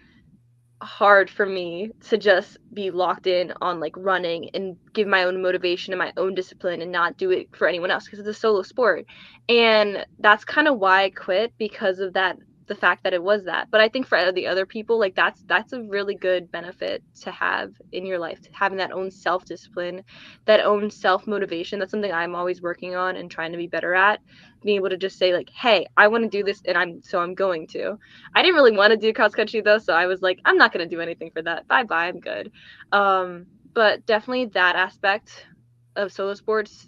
hard for me to just be locked in on like running and give my own motivation and my own discipline and not do it for anyone else because it's a solo sport. And that's kind of why I quit, because of that, the fact that it was that. But I think for the other people, like that's a really good benefit to have in your life, having that own self discipline, that own self motivation. That's something I'm always working on and trying to be better at. Being able to just say like, hey, I want to do this, and I'm going to. I didn't really want to do cross country though, so I was like, I'm not gonna do anything for that. Bye bye, I'm good. But definitely that aspect of solo sports,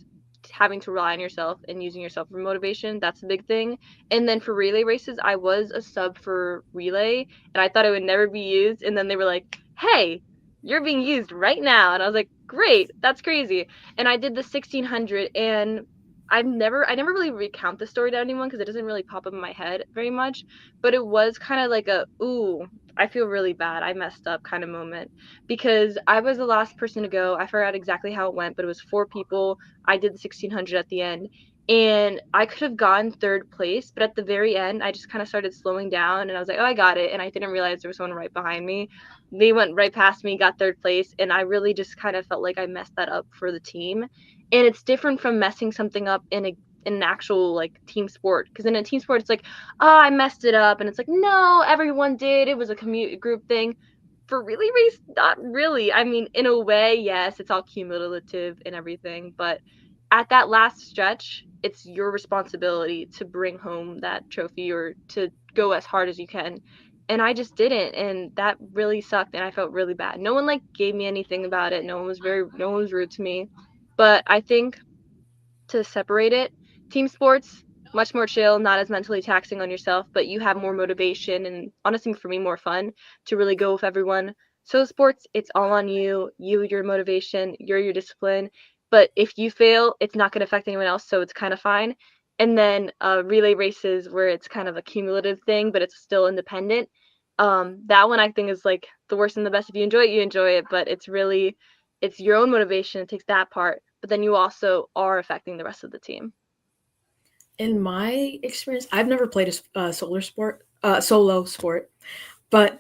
having to rely on yourself and using yourself for motivation, that's a big thing. And then for relay races, I was a sub for relay, and I thought it would never be used. And then they were like, "Hey, you're being used right now," and I was like, "Great, that's crazy." And I did the 1600, and I never really recount the story to anyone because it doesn't really pop up in my head very much, but it was kind of like a, ooh, I feel really bad, I messed up kind of moment, because I was the last person to go. I forgot exactly how it went, but it was 4 people. I did the 1600 at the end, and I could have gotten third place, but at the very end I just kind of started slowing down, and I was like, oh, I got it, and I didn't realize there was someone right behind me. They went right past me, got third place, and I really just kind of felt like I messed that up for the team. And it's different from messing something up in an actual like team sport, because in a team sport it's like, oh, I messed it up, and it's like, no, everyone did, it was a group thing. For relay race, not really. I mean, in a way, yes, it's all cumulative and everything, but at that last stretch, it's your responsibility to bring home that trophy or to go as hard as you can. And I just didn't, and that really sucked, and I felt really bad. No one like gave me anything about it. No one was rude to me. But I think to separate it, team sports, much more chill, not as mentally taxing on yourself, but you have more motivation and honestly for me more fun to really go with everyone. So sports, it's all on you, your motivation, your discipline. But if you fail, it's not going to affect anyone else, so it's kind of fine. And then relay races where it's kind of a cumulative thing, but it's still independent. That one I think is like the worst and the best. If you enjoy it, but it's your own motivation. It takes that part, but then you also are affecting the rest of the team. In my experience, I've never played a solo sport, but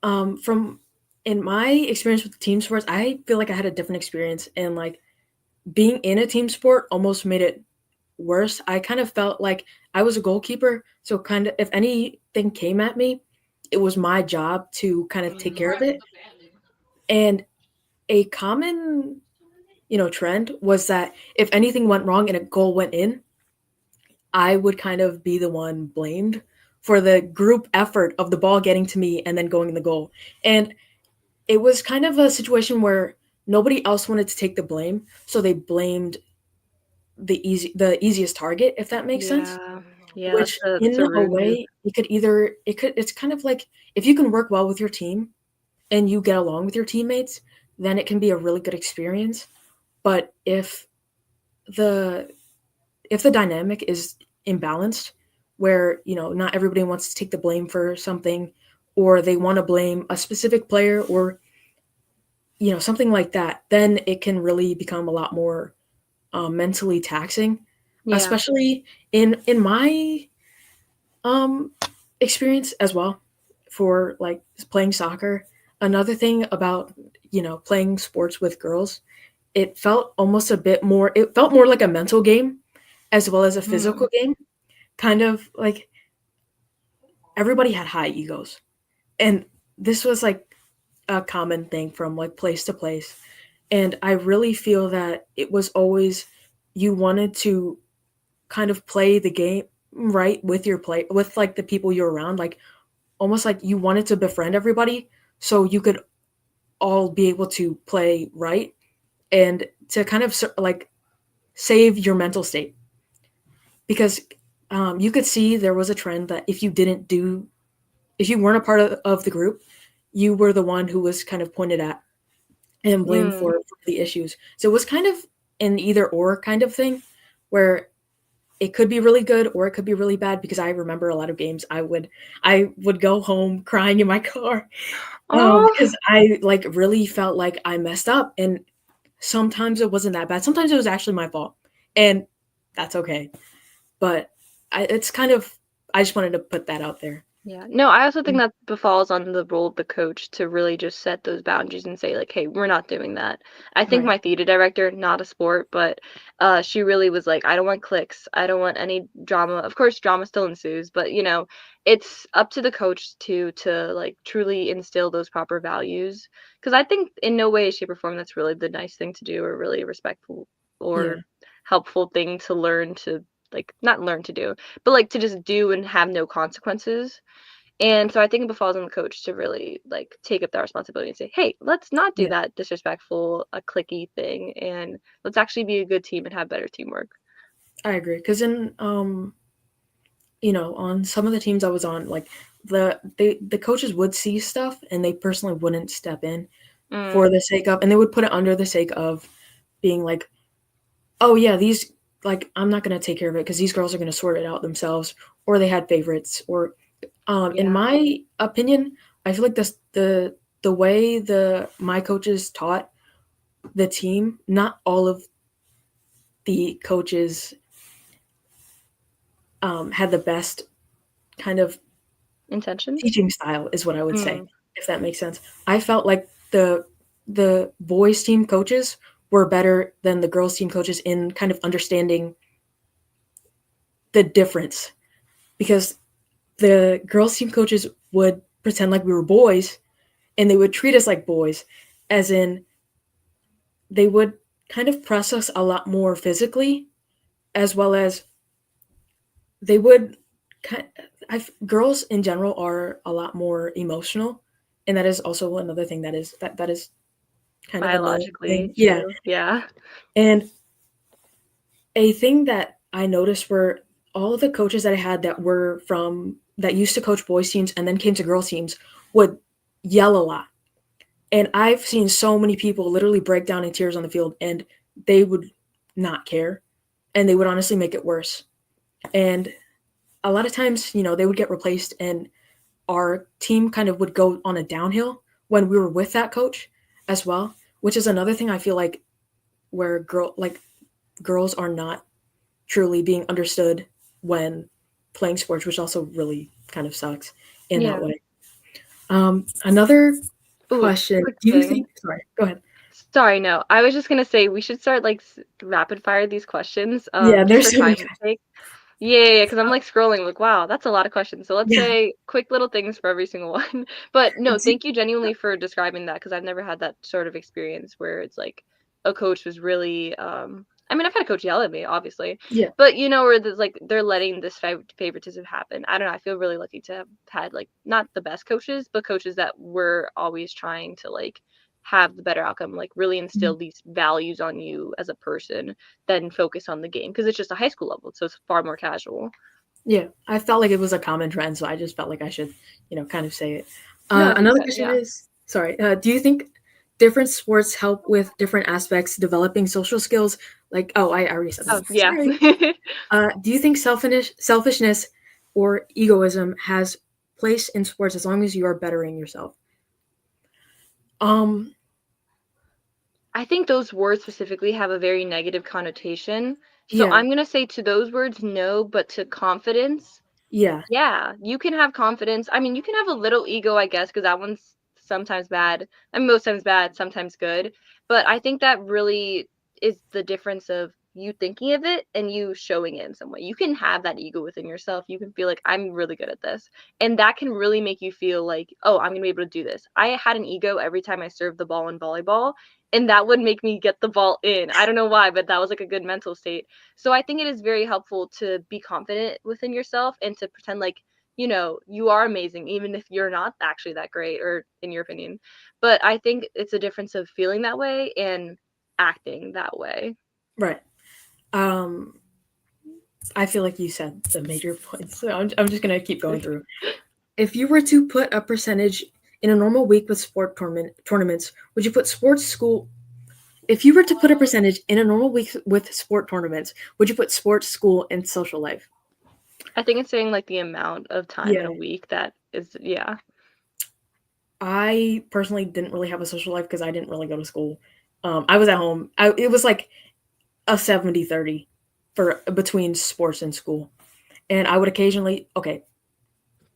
from in my experience with team sports, I feel like I had a different experience, and like being in a team sport almost made it worse. I kind of felt like I was a goalkeeper, so kind of if anything came at me, it was my job to kind of take care of it. And a common, trend was that if anything went wrong and a goal went in, I would kind of be the one blamed for the group effort of the ball getting to me and then going in the goal. And it was kind of a situation where nobody else wanted to take the blame, so they blamed the easiest target, if that makes sense. Yeah, yeah, Which that's in a a rude move. way, it's kind of like if you can work well with your team and you get along with your teammates, then it can be a really good experience. But the if the dynamic is imbalanced, where not everybody wants to take the blame for something, or they want to blame a specific player, or something like that, then it can really become a lot more mentally taxing, Yeah, especially in my um experience as well for like playing soccer. Another thing about playing sports with girls, it felt more like a mental game as well as a hmm, physical game. Kind of like everybody had high egos, and this was like a common thing from like place to place. And I really feel that it was always you wanted to kind of play the game right with your play with like the people you're around, like almost like you wanted to befriend everybody so you could all be able to play right and to kind of like save your mental state because you could see there was a trend that if you weren't a part of the group, you were the one who was kind of pointed at and blamed Mm, for the issues. So it was kind of an either or kind of thing where it could be really good or it could be really bad because I remember a lot of games I would go home crying in my car oh, because I like really felt like I messed up and sometimes it wasn't that bad. Sometimes it was actually my fault and that's okay. But it's kind of I just wanted to put that out there. yeah. No, I also think Mm. that befalls on the role of the coach to really just set those boundaries and say like, "Hey, we're not doing that." I think Right. my theater director, not a sport, but she really was like, "I don't want cliques. I don't want any drama." Of course, drama still ensues, but it's up to the coach to like truly instill those proper values. Because I think in no way, shape, or form that's really the nice thing to do or really a respectful Yeah. or helpful thing to learn to like not learn to do, but like to just do and have no consequences. And so I think it befalls on the coach to really like take up that responsibility and say, "Hey, let's not do Yeah. that disrespectful, a clicky thing, and let's actually be a good team and have better teamwork." I agree. Because in on some of the teams I was on, like the coaches would see stuff and they personally wouldn't step in for Mm, the sake of, and they would put it under the sake of being like, oh yeah, these like I'm not gonna take care of it because these girls are gonna sort it out themselves, or they had favorites, or in yeah, my opinion, I feel like the way the my coaches taught the team, not all of the coaches had the best kind of intentions. teaching style is what I would say, Mm, if that makes sense. I felt like the boys team coaches were better than the girls team coaches in kind of understanding the difference because the girls team coaches would pretend like we were boys and they would treat us like boys as in they would kind of press us a lot more physically as well as they would kind girls in general are a lot more emotional and that is also another thing that is kind of a known biologically thing. Yeah. true. Yeah. And a thing that I noticed were all of the coaches that I had that were from that used to coach boys teams and then came to girls teams would yell a lot. And I've seen so many people literally break down in tears on the field and they would not care and they would honestly make it worse. And a lot of times, they would get replaced and our team kind of would go on a downhill when we were with that coach as well, which is another thing I feel like where girls are not truly being understood when playing sports, which also really kind of sucks in that Yeah. way. Another Ooh, question. quick Do you thing. think sorry, go ahead. Sorry, no. I was just gonna say we should start like rapid fire these questions, Yeah, just there's for so many time's sake. Yeah, because I'm like scrolling, like, wow, that's a lot of questions. So let's yeah. say quick little things for every single one. But no, Do thank you genuinely for describing that because I've never had that sort of experience where it's like a coach was really, I mean, I've had a coach yell at me, obviously, yeah, but where there's like they're letting this favoritism happen. I don't know. I feel really lucky to have had like not the best coaches, but coaches that were always trying to like have the better outcome, like really mhm, instill these values on you as a person, then focus on the game because it's just a high school level, so it's far more casual. yeah. I felt like it was a common trend, so I just felt like I should, kind of say it. No, I think Another that, question yeah. is, sorry, do you think different sports help with different aspects developing social skills? Like, oh, I already said Oh, that. yeah. Sorry. Do you think selfishness or egoism has place in sports as long as you are bettering yourself? Um, I think those words specifically have a very negative connotation. So yeah, I'm going to say to those words, no, but to confidence, yeah, yeah, you can have confidence. I mean, you can have a little ego, I guess, because that one's sometimes bad. I mean, most times bad, sometimes good. But I think that really is the difference of you thinking of it and you showing it in some way. You can have that ego within yourself. You can feel like, I'm really good at this. And that can really make you feel like, oh, I'm going to be able to do this. I had an ego every time I served the ball in volleyball. and that would make me get the ball in. I don't know why, but that was like a good mental state. So I think it is very helpful to be confident within yourself and to pretend like, you are amazing, even if you're not actually that great, or in your opinion. But I think it's a difference of feeling that way and acting that way. Right. Um, I feel like you said the major points, so I'm just gonna keep going through. If you were to put a percentage in a normal week with tournaments, would you put sports, school? If you were to put a percentage in a normal week with sport tournaments, would you put sports, school, and social life? I think it's saying like the amount of time in Yeah. a week that is, yeah. I personally didn't really have a social life because I didn't really go to school. I was at home. It was like a 70-30 for between sports and school. And I would occasionally, okay,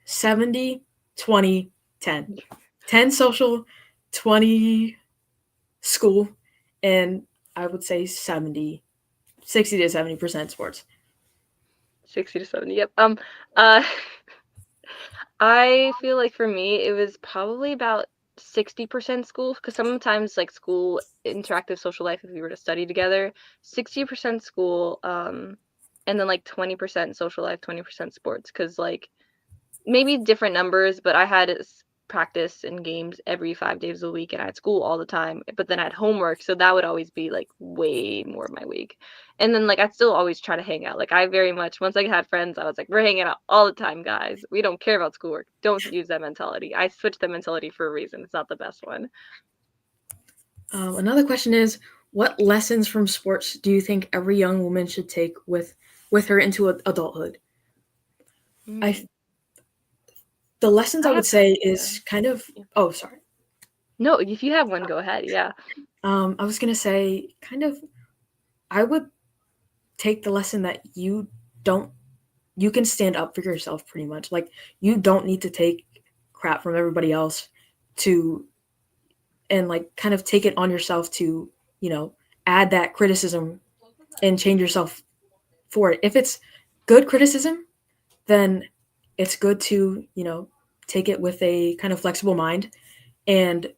70, 20, 10. 10 social, 20 school, and I would say 60 to 70% sports. 60 to 70. Yep. Uh I feel like for me it was probably about 60% school, because sometimes like school interactive social life, if we were to study together, 60% school, and then like 20% social life, 20% sports, because like maybe different numbers, but I had practice and games every 5 days a week, and I had school all the time, but then I had homework, so that would always be like way more of my week. And then like I'd still always try to hang out. Like I very much, once I had friends, I was like, we're hanging out all the time, guys. We don't care about schoolwork. Don't use that mentality. I switched that mentality for a reason. It's not the best one. Another question is, what lessons from sports do you think every young woman should take with her into adulthood? I Mm. the lessons I I would have, say yeah. is kind of oh sorry. No, if you have one, go ahead. Yeah. I was gonna say kind of I would take the lesson that don't you can stand up for yourself pretty much. Like you don't need to take crap from everybody else to and like kind of take it on yourself to, add that criticism and change yourself for it. If it's good criticism, then it's good to, take it with a kind of flexible mind and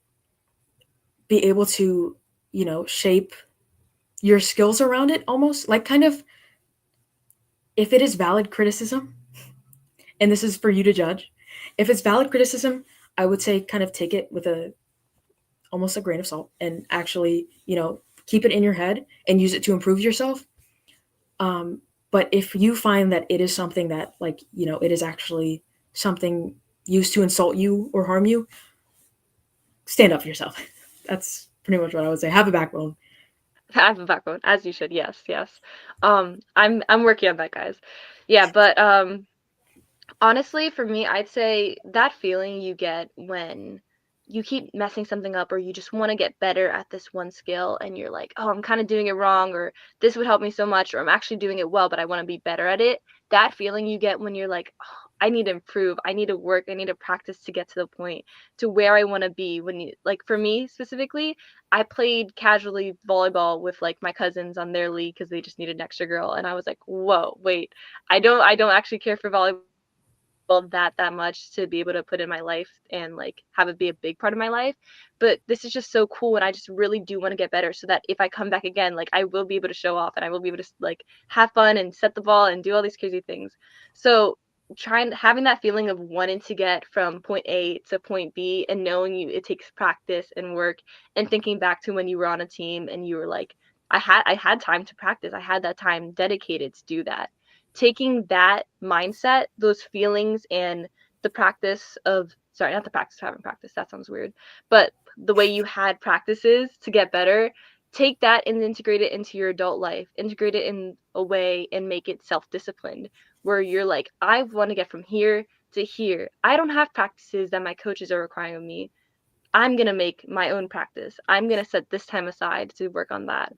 be able to, shape your skills around it almost. Like kind of if it is valid criticism, and this is for you to judge, if it's valid criticism, I would say kind of take it with a almost a grain of salt and actually, keep it in your head and use it to improve yourself. But if you find that it is something that, like, it is actually something used to insult you or harm you, stand up for yourself. That's pretty much what I would say. Have a backbone. I have a backbone, as you should. Yes, yes. I'm working on that, guys. Yeah, but honestly, for me, I'd say that feeling you get when you keep messing something up, or you just want to get better at this one skill, and you're like, oh, I'm kind of doing it wrong, or this would help me so much, or I'm actually doing it well, but I want to be better at it. That feeling you get when you're like, oh, I need to improve, I need to work, I need to practice to get to the point to where I want to be. When you, like, for me specifically, I played casually volleyball with like my cousins on their league because they just needed an extra girl, and I was like, whoa, wait, I don't actually care for volleyball that much to be able to put in my life and like have it be a big part of my life, but this is just so cool, and I just really do want to get better so that if I come back again, like I will be able to show off, and I will be able to like have fun and set the ball and do all these crazy things. So trying having that feeling of wanting to get from point A to point B, and knowing it takes practice and work, and thinking back to when you were on a team and you were like, I had time to practice, I had that time dedicated to do that. Taking that mindset, those feelings, and the practice of, sorry, not the practice of having practice, that sounds weird, but the way you had practices to get better, take that and integrate it into your adult life, integrate it in a way and make it self-disciplined, where you're like, I want to get from here to here. I don't have practices that my coaches are requiring of me. I'm going to make my own practice. I'm going to set this time aside to work on that.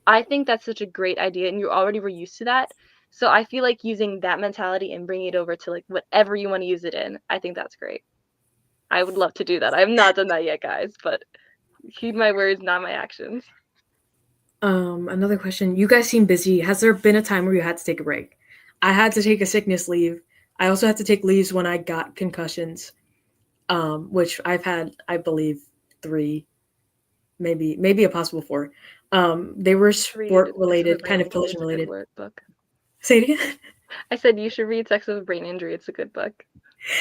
I think that's such a great idea, and you already were used to that. So I feel like using that mentality and bringing it over to like whatever you want to use it in, I think that's great. I would love to do that. I have not done that yet, guys, but heed my words, not my actions. Another question. You guys seem busy. Has there been a time where you had to take a break? I had to take a sickness leave. I also had to take leaves when I got concussions, which I've had, I believe, three, maybe a possible 4. They were You should read sport Sex with a related, Brain kind of Injury. collision It's a good related. word book. Say it again. I said you should read Sex with a Brain Injury. It's a good book.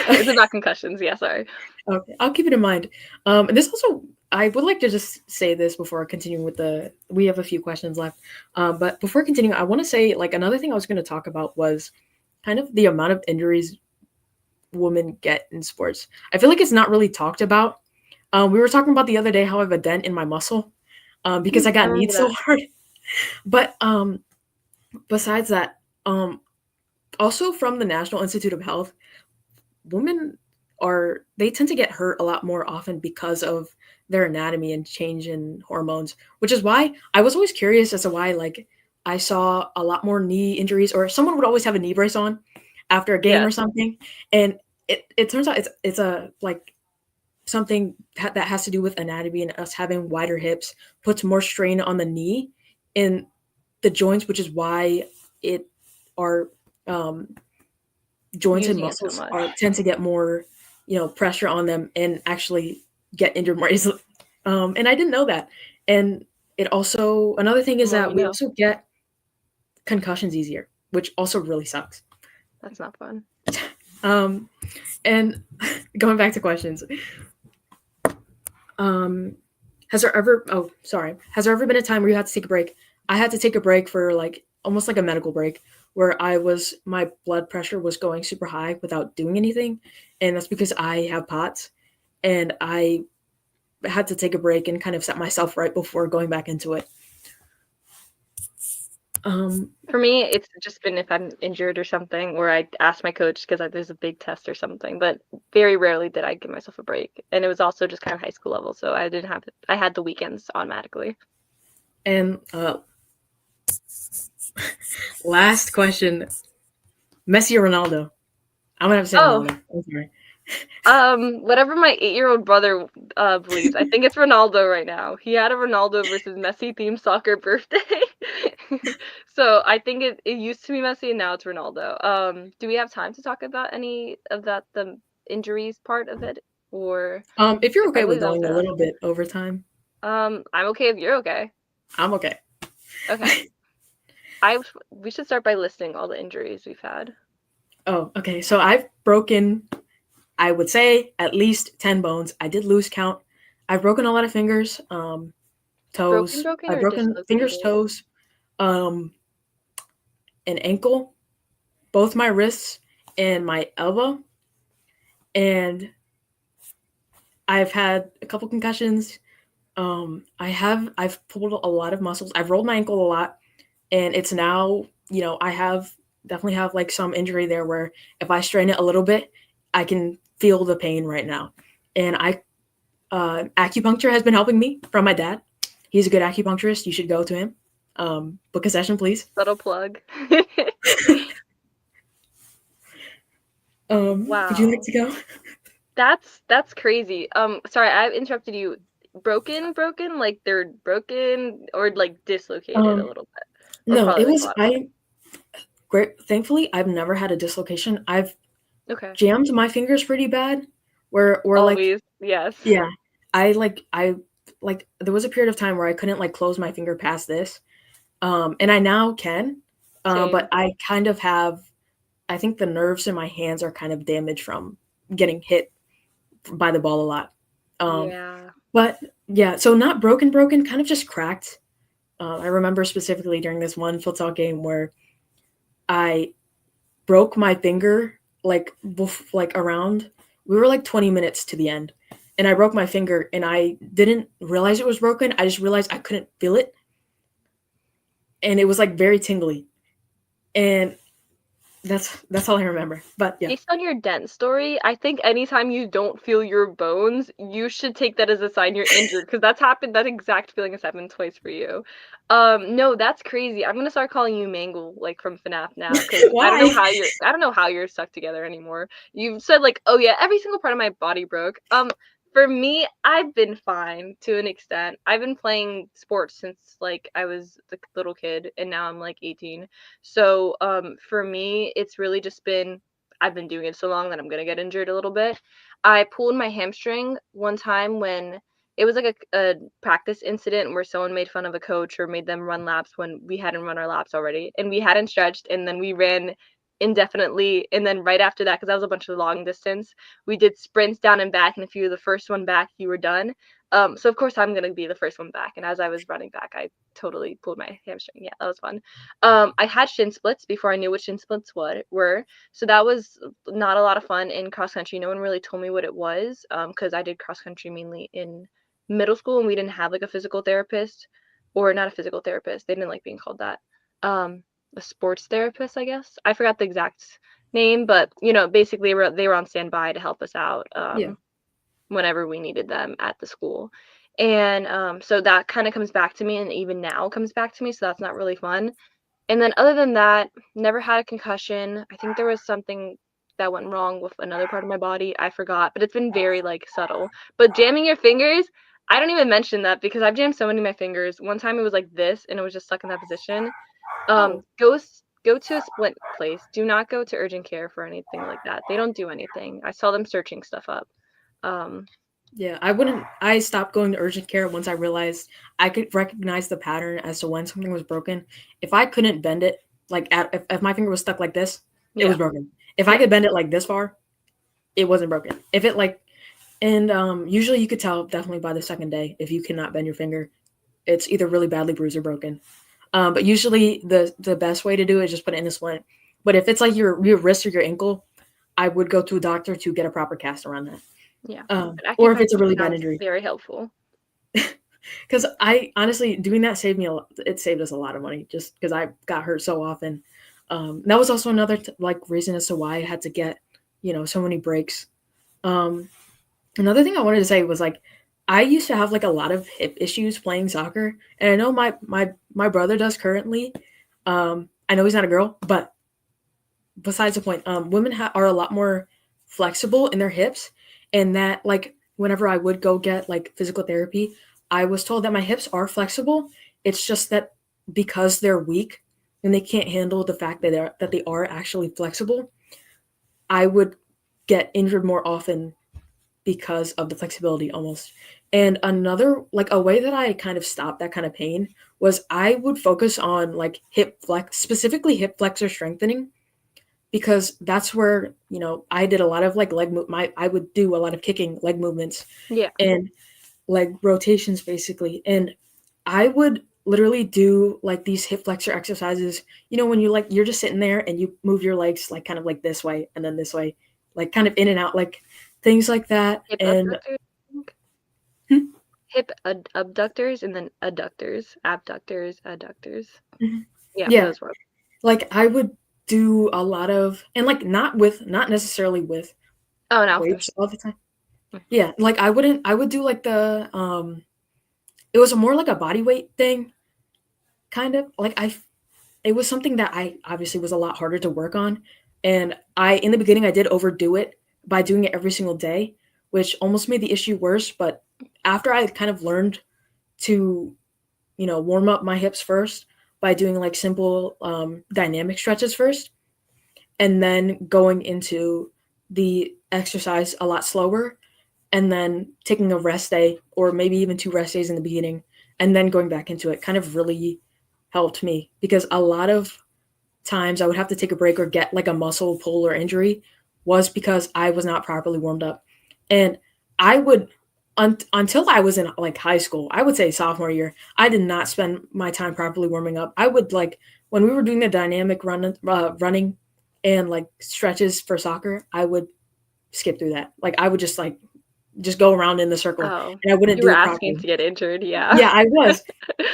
It's about concussions. Yeah, sorry. Okay, I'll keep it in mind. And this also, I would like to just say this before continuing with the. We have a few questions left, but before continuing, I want to say like another thing I was going to talk about was kind of the amount of injuries women get in sports. I feel like it's not really talked about. We were talking about the other day how I have a dent in my muscle because I I got kneed remember so that. hard. But besides that, also from the National Institute of Health, women they tend to get hurt a lot more often because of their anatomy and change in hormones, which is why I was always curious as to why like I saw a lot more knee injuries or someone would always have a knee brace on after a game or Yes. something. And it turns out it's a like something that has to do with anatomy and us having wider hips puts more strain on the knee and the joints, which is why it our um, joints and Using it so muscles much. are tend to get more, pressure on them and actually get injured more easily. And I didn't know that. And it also another thing The is more that you we know. also get concussions easier, which also really sucks. That's not fun. Um, and going back to questions, um, has there ever been a time where you had to take a break? I had to take a break for like almost like a medical break where my blood pressure was going super high without doing anything, and that's because I have POTS, and I had to take a break and kind of set myself right before going back into it. Um, For me, it's just been if I'm injured or something, or I ask my coach because there's a big test or something. But very rarely did I give myself a break, and it was also just kind of high school level, so I didn't have. I had the weekends automatically. and last question: Messi or Ronaldo? I'm gonna have to say Oh, Ronaldo. I'm sorry. whatever my 8-year-old brother believes. I think it's Ronaldo right now. He had a Ronaldo versus Messi themed soccer birthday. So I think it used to be Messi and now it's Ronaldo. Do we have time to talk about any of that, the injuries part of it? Or If you're I okay with believe that was going a the last little one. bit over time, I'm okay if you're okay. I'm okay. Okay. We should start by listing all the injuries we've had. Oh, okay. So I've broken, I would say, at least 10 bones. I did lose count. I've broken a lot of fingers, Broken toes. broken I've or broken fingers, dislocated? toes, um, an ankle, both my wrists, and my elbow. And I've had a couple concussions. I've pulled a lot of muscles. I've rolled my ankle a lot, and it's now, I have definitely have like some injury there where if I strain it a little bit, I can feel the pain right now. And acupuncture has been helping me from my dad. He's a good acupuncturist. You should go to him. Book a session, please. Subtle plug. Would you like Wow. to go? That's crazy. Sorry, I interrupted you. Broken, like they're broken or like dislocated a Um, little bit, or no, probably it like a was lot of I great. Thankfully, I've never had a dislocation. I've both. Okay. jammed my fingers pretty bad, where like Always, yes. yeah, I like there was a period of time where I couldn't like close my finger past this, and I now can, but Same. I kind of have. I think the nerves in my hands are kind of damaged from getting hit by the ball a lot. Um, Yeah. but yeah, so not broken, kind of just cracked. I remember specifically during this one futsal game where I broke my finger like around. We were like 20 minutes to the end, and I broke my finger, and I didn't realize it was broken. I just realized I couldn't feel it, and it was like very tingly, and that's all I remember. But yeah, Based on your dent story, I think anytime you don't feel your bones, you should take that as a sign you're injured because that's happened. That exact feeling has happened twice for you. No, that's crazy. I'm gonna start calling you Mangle like from FNAF now because why? I don't know how you're stuck together anymore. You've said like, oh yeah, every single part of my body broke. For me, I've been fine to an extent. I've been playing sports since like I was a little kid, and now I'm like 18. So for me, it's really just been I've been doing it so long that I'm gonna get injured a little bit. I pulled my hamstring one time when it was like a practice incident where someone made fun of a coach or made them run laps when we hadn't run our laps already, and we hadn't stretched, and then we ran indefinitely, and then right after that, because that was a bunch of long distance, we did sprints down and back, and if you were the first one back, you were done. So of course I'm gonna be the first one back, and as I was running back, I totally pulled my hamstring. Yeah, that was fun. I had shin splits before I knew what shin splits were, so that was not a lot of fun in cross country. No one really told me what it was, because I did cross country mainly in middle school, and we didn't have like a physical therapist, or not a physical therapist. They didn't like being called that. A sports therapist, I guess. I forgot the exact name, but basically they were on standby to help us out. Yeah. Whenever we needed them at the school. And so that kind of comes back to me, and even now comes back to me. So that's not really fun. And then other than that, never had a concussion. I think there was something that went wrong with another part of my body. I forgot, but it's been very like subtle. But jamming your fingers, I don't even mention that because I've jammed so many of my fingers. One time it was like this and it was just stuck in that position. Oh. Go to a splint place. Do not go to urgent care for anything like that. They don't do anything. I saw them searching stuff up. Um, Yeah, I stopped going to urgent care once I realized I could recognize the pattern as to when something was broken. If I couldn't bend it, like if my finger was stuck like this, it was yeah. broken. If I Yeah. could bend it like this far, it wasn't broken. If it like, and usually you could tell definitely by the second day if you cannot bend your finger, it's either really badly bruised or broken. But usually the best way to do it is just put it in a splint. But if it's like your wrist or your ankle, I would go to a doctor to get a proper cast around that. Yeah. But Or if it's a acupuncture really bad sounds injury. very helpful. Because I honestly doing that saved me a lot. It saved us a lot of money just because I got hurt so often. That was also another like reason as to why I had to get so many breaks. Um, Another thing I wanted to say was like I used to have like a lot of hip issues playing soccer, and I know my brother does currently. I know he's not a girl, but besides the point, women are a lot more flexible in their hips, and that like whenever I would go get like physical therapy, I was told that my hips are flexible. It's just that because they're weak and they can't handle the fact that they are actually flexible, I would get injured more often because of the flexibility almost. And another like a way that I kind of stopped that kind of pain was I would focus on like hip flex, specifically hip flexor strengthening, because that's where I did a lot of like I would do a lot of kicking leg movements Yeah. and leg rotations basically, and I would literally do like these hip flexor exercises, when you're just sitting there and you move your legs like kind of like this way and then this way, like kind of in and out, like things like that. Hip And abductors. I think. hmm, Hip abductors and then adductors, abductors, adductors. mhm. Yeah, Yeah, those work. like I would do a lot of, and like not necessarily with Oh, now weights there's. all the time. Yeah, like I would do like it was more like a body weight thing, kind of. Like it was something that I obviously was a lot harder to work on, and in the beginning I did overdo it by doing it every single day, which almost made the issue worse, but after I kind of learned to, warm up my hips first by doing like simple dynamic stretches first, and then going into the exercise a lot slower, and then taking a rest day or maybe even two rest days in the beginning and then going back into it kind of really helped me, because a lot of times I would have to take a break or get like a muscle pull or injury was because I was not properly warmed up. And I would until I was in like high school, I would say sophomore year, I did not spend my time properly warming up. I would like when we were doing the dynamic running and like stretches for soccer, I would skip through that. Like I would just go around in the circle Oh, and I wouldn't you were do it asking properly. to get injured, yeah. Yeah, I was.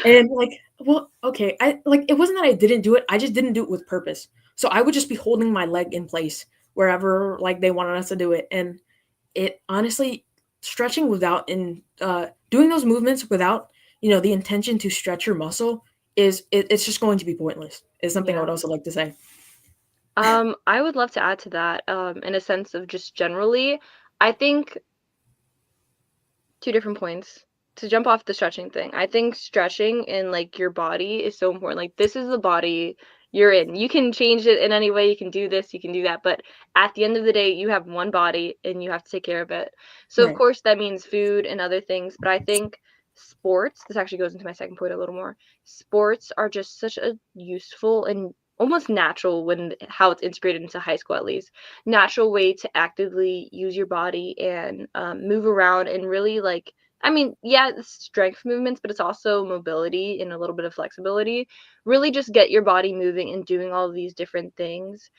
And like, well, okay, I like it wasn't that I didn't do it. I just didn't do it with purpose. So I would just be holding my leg in place wherever like they wanted us to do it. And it honestly stretching without in doing those movements without, the intention to stretch your muscle it's just going to be pointless. Is something I would Yeah. also like to say. I would love to add to that, in a sense of just generally, I think two different points. To jump off the stretching thing, I think stretching in like your body is so important. Like this is the body you're in. You can change it in any way. You can do this, you can do that. But at the end of the day, you have one body and you have to take care of it. So, of Right. course, that means food and other things. But I think sports, this actually goes into my second point a little more. Sports are just such a useful and almost natural when how it's integrated into high school, at least natural way to actively use your body and move around and really like, I mean, yeah, it's strength movements, but it's also mobility and a little bit of flexibility. Really just get your body moving and doing all of these different things.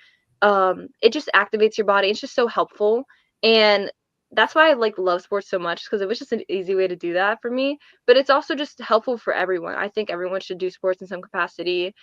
It just activates your body. It's just so helpful. And that's why I like love sports so much because it was just an easy way to do that for me. But it's also just helpful for everyone. I think everyone should do sports in some capacity.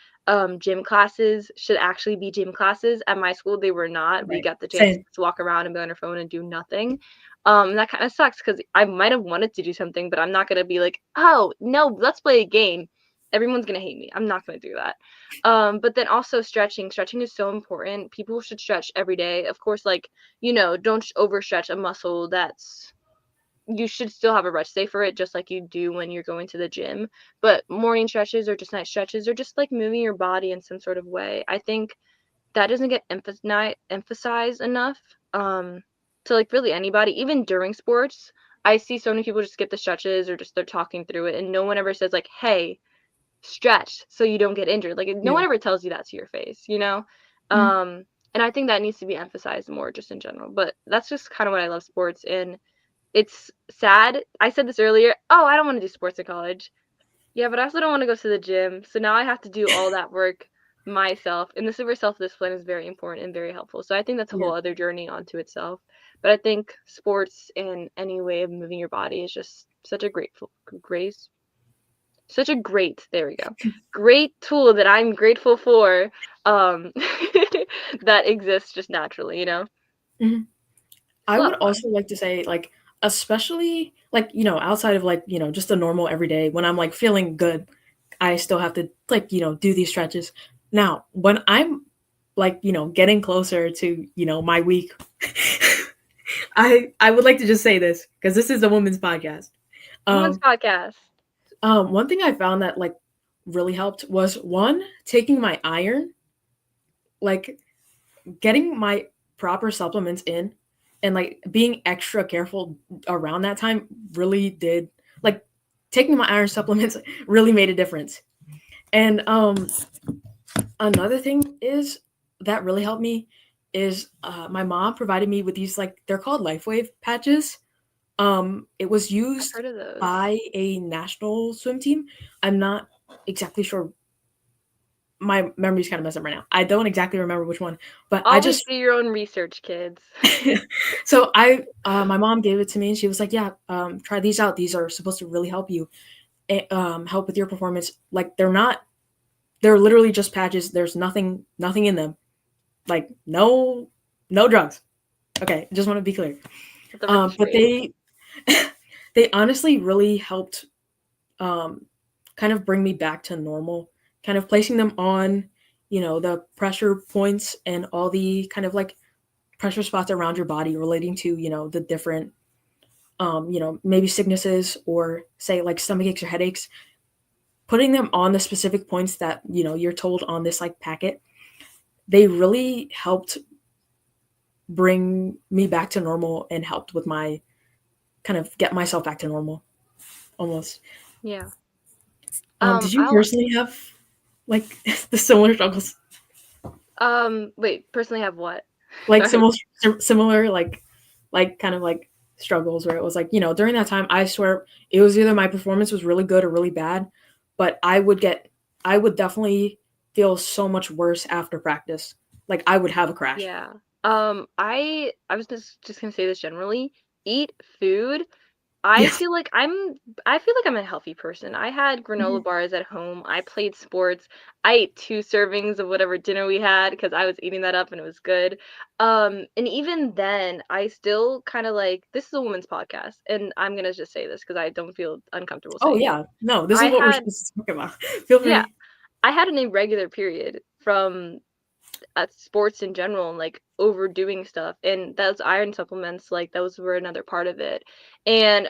Gym classes should actually be gym classes. At my school, they were not. We Right. got the chance Same. to walk around and be on our phone and do nothing. That kind of sucks because I might have wanted to do something, but I'm not gonna be like, oh no, let's play a game. Everyone's gonna hate me. I'm not gonna do that. But then also stretching. Stretching is so important. People should stretch every day. Of course, like, don't overstretch a muscle that's you should still have a rest day for it, just like you do when you're going to the gym. But morning stretches or just night stretches or just like moving your body in some sort of way. I think that doesn't get emphasized enough to like really anybody, even during sports. I see so many people just skip the stretches or just they're talking through it, and no one ever says like, "Hey, stretch so you don't get injured." Like no Yeah. one ever tells you that to your face. Mhm. And I think that needs to be emphasized more just in general. But that's just kind of what I love sports, and it's sad. I said this earlier. Oh, I don't want to do sports in college. Yeah, but I also don't want to go to the gym. So now I have to do all that work myself. And this is where self-discipline is very important and very helpful. So I think that's a Yeah. whole other journey onto itself. But I think sports and any way of moving your body is just such a grace, such a great, there we go, great tool that I'm grateful for, um, that exists just naturally. Mhm. It's I a lot would of fun. also like to say, like, especially like, outside of like, just a normal everyday, when I'm like feeling good, I still have to like, do these stretches. Now, when I'm like, getting closer to, my week, I would like to just say this because this is a woman's podcast. Women's Um, podcast. one thing I found that like really helped was one, taking my iron, like getting my proper supplements in and like being extra careful around that time really did like taking my iron supplements really made a difference. And another thing is that really helped me is my mom provided me with these like they're called LifeWave patches. It was I've used heard of those. by a national swim team. I'm not exactly sure, my memory's kind of messed up right now. I don't exactly remember which one, but I Always just do your own research, kids. so my mom gave it to me and she was like, yeah, try these out. These are supposed to really help you, help with your performance. Like they're literally just patches. There's nothing in them. Like no drugs. Okay, just want to be clear. The record But straight. they honestly really helped um, kind of bring me back to normal, kind of placing them on, the pressure points and all the kind of like pressure spots around your body relating to, the different, maybe sicknesses or say like stomach aches or headaches, putting them on the specific points that, you're told on this like packet. They really helped bring me back to normal and helped with my kind of get myself back to normal almost. Yeah. Did you I'll personally have like the similar struggles? wait, personally have what? Like Sorry. similar like kind of like struggles where it was like, during that time I swear it was either my performance was really good or really bad, but I would definitely feel so much worse after practice. Like I would have a crash. Yeah. I was just gonna say this generally. Eat food. I Yes. feel like I'm a healthy person. I had granola Mhm. bars at home. I played sports. I ate two servings of whatever dinner we had because I was eating that up and it was good. And even then, I still kind of like this is a woman's podcast, and I'm gonna just say this because I don't feel uncomfortable Oh saying it. yeah. No, this I is what we're had supposed to talk about. Feel yeah, free. I had an irregular period from at sports in general and like overdoing stuff, and those iron supplements, like those were another part of it. And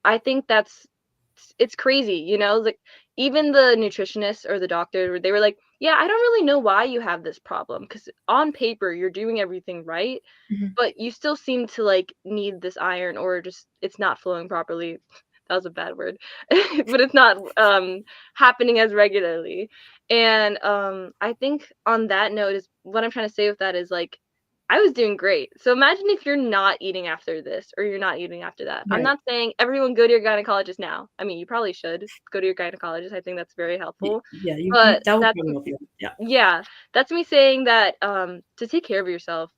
I think it's crazy, like even the nutritionist or the doctor, they were like, yeah, I don't really know why you have this problem, because on paper you're doing everything right, Mhm. but you still seem to like need this iron, or just it's not flowing properly. That was a bad word. But it's not happening as regularly. And I think on that note, is what I'm trying to say with that is like, I was doing great. So imagine if you're not eating after this, or you're not eating after that. I'm Right. not saying everyone go to your gynecologist now. I mean, you probably should go to your gynecologist. I think that's very helpful. Yeah, you But that would that's, probably help you. Yeah. yeah, that's me saying that to take care of yourself.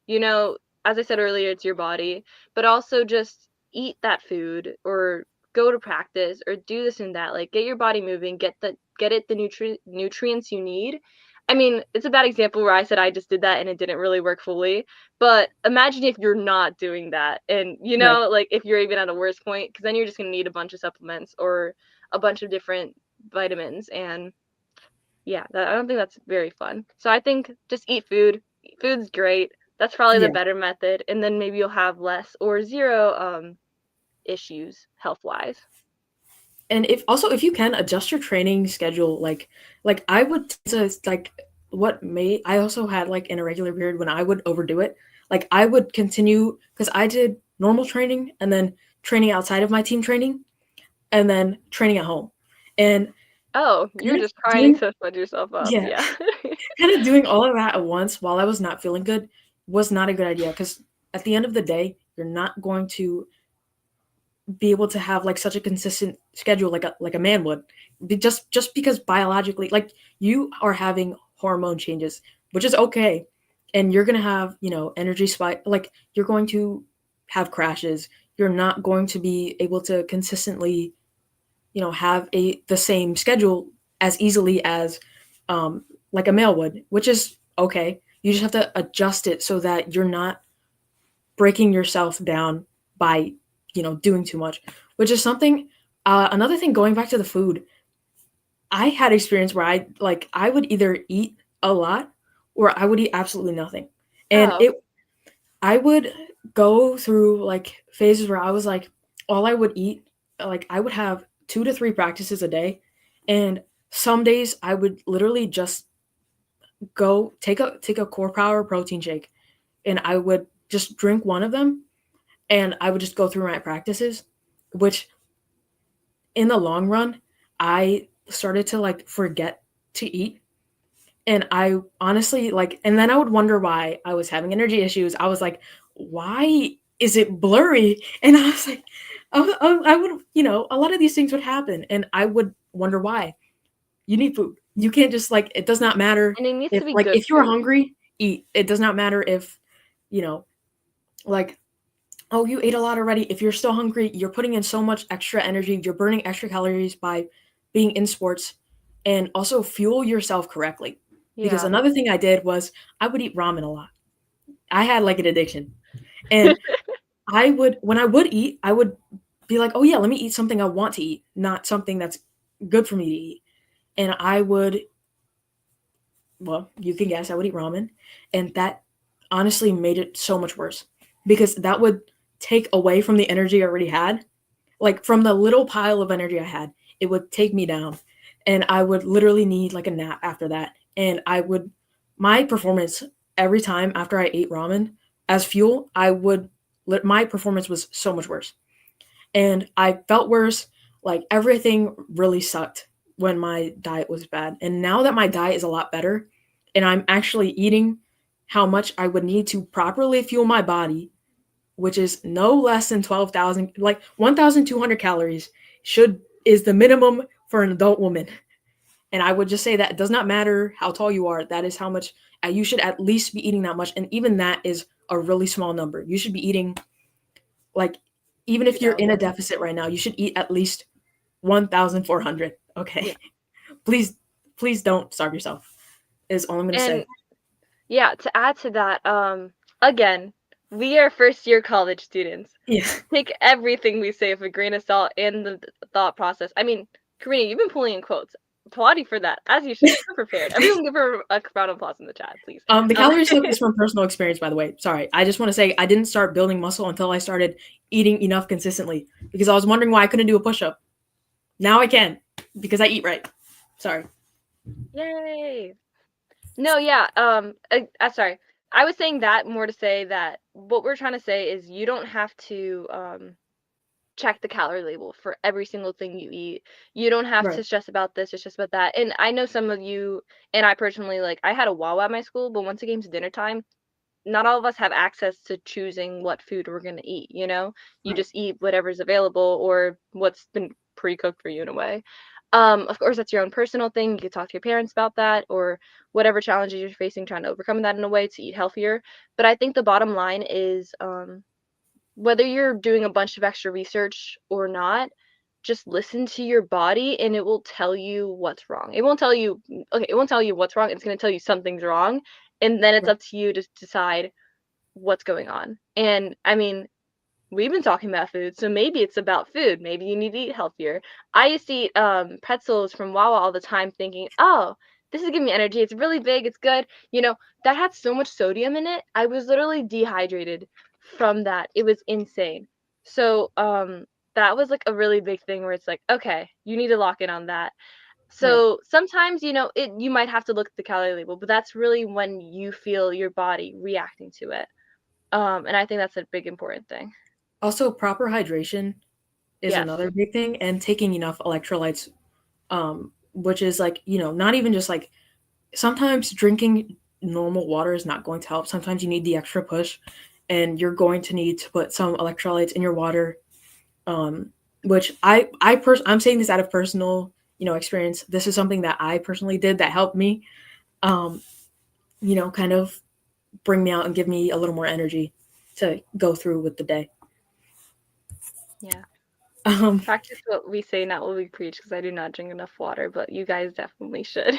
As I said earlier, it's your body, but also just eat that food, or go to practice, or do this and that. Like, get your body moving, get it the nutrients you need. I mean, it's a bad example where I said I just did that and it didn't really work fully. But imagine if you're not doing that, and Right. like if you're even at a worse point, because then you're just gonna need a bunch of supplements or a bunch of different vitamins. And yeah, I don't think that's very fun. So I think just eat food. Food's great. That's probably the Yeah. better method, and then maybe you'll have less or zero issues health-wise. And if you can adjust your training schedule, like I would to like what may I also had like an irregular period when I would overdo it. Like I would continue because I did normal training and then training outside of my team training and then training at home. And Oh, you were kind of just trying doing to fud yourself up. yeah, Yeah. kind of doing all of that at once while I was not feeling good was not a good idea because at the end of the day, you're not going to be able to have like such a consistent schedule like a man would. Just because biologically, like you are having hormone changes, which is okay, and you're gonna have energy spike. Like you're going to have crashes. You're not going to be able to consistently have the same schedule as easily as like a male would, which is okay. You just have to adjust it so that you're not breaking yourself down by doing too much, which is something. Another thing, going back to the food, I had experience where I would either eat a lot or I would eat absolutely nothing, and Oh, it I would go through like phases where I was like all I would eat, like I would have 2 to 3 practices a day, and some days I would literally just go take a core power protein shake and I would just drink one of them and I would just go through my practices, which in the long run, I started to like forget to eat. And I honestly like, and then I would wonder why I was having energy issues. I was like, why is it blurry? And I was like, I would, a lot of these things would happen. And I would wonder why. You need food. You can't just like, it does not matter and it needs if, to be like, good if you're food. hungry, eat. It does not matter if, you know, like oh, you ate a lot already. If you're still hungry, you're putting in so much extra energy. You're burning extra calories by being in sports and also fuel yourself correctly. Because Yeah. another thing I did was I would eat ramen a lot. I had like an addiction. And when I would eat, I would be like, oh, yeah, let me eat something I want to eat, not something that's good for me to eat. And well, you can guess, I would eat ramen. And that honestly made it so much worse because that would take away from the energy I already had. Like from the little pile of energy I had, it would take me down. And I would literally need like a nap after that. And my performance every time after I ate ramen as fuel, my performance was so much worse. And I felt worse. Like everything really sucked when my diet was bad. And now that my diet is a lot better and I'm actually eating how much I would need to properly fuel my body, which is no less than 12,000, like 1,200 calories is the minimum for an adult woman. And I would just say that it does not matter how tall you are. That is how much you should at least be eating that much. And even that is a really small number. You should be eating like, even if you're Yeah. in a deficit right now, you should eat at least 1,400. Okay. Yeah. Please, please don't starve yourself, is all I'm going to And say. yeah, to add to that, again, we are first year college students. Yeah. Take everything we say with a grain of salt in the thought process. I mean, Karina, you've been pulling in quotes. Applaud you for that, as you should. You're prepared. Everyone give her a round of applause in the chat, please. The calorie suck is from personal experience, by the way. Sorry. I just want to say I didn't start building muscle until I started eating enough consistently because I was wondering why I couldn't do a push up. Now I can because I eat right. Sorry. Yay! No, yeah. Sorry. I was saying that more to say that what we're trying to say is you don't have to check the calorie label for every single thing you eat. You don't have Right. to stress about this or stress about that. And I know some of you, and I personally, like, I had a Wawa at my school, but once it came to dinner time, not all of us have access to choosing what food we're gonna eat, you know? You Right. just eat whatever's available or what's been pre-cooked for you in a way. Of course, that's your own personal thing. You could talk to your parents about that or whatever challenges you're facing, trying to overcome that in a way to eat healthier. But I think the bottom line is whether you're doing a bunch of extra research or not, just listen to your body and it will tell you what's wrong. It won't tell you, okay, it won't tell you what's wrong. It's going to tell you something's wrong. And then it's Right. up to you to decide what's going on. And I mean, we've been talking about food, so maybe it's about food. Maybe you need to eat healthier. I used to eat pretzels from Wawa all the time, thinking, "Oh, this is giving me energy. It's really big. It's good." You know, that had so much sodium in it. I was literally dehydrated from that. It was insane. So, that was like a really big thing where it's like, okay, you need to lock in on that. Right. So sometimes, you might have to look at the calorie label, but that's really when you feel your body reacting to it. And I think that's a big important thing. Also, proper hydration is Yes. another big thing, and taking enough electrolytes, which is like, not even just like sometimes drinking normal water is not going to help. Sometimes you need the extra push, and you're going to need to put some electrolytes in your water. Um, which I'm saying this out of personal, experience. This is something that I personally did that helped me, um, kind of bring me out and give me a little more energy to go through with the day. Yeah. Um, Practice what we say, not what we preach, because I do not drink enough water, but you guys definitely should.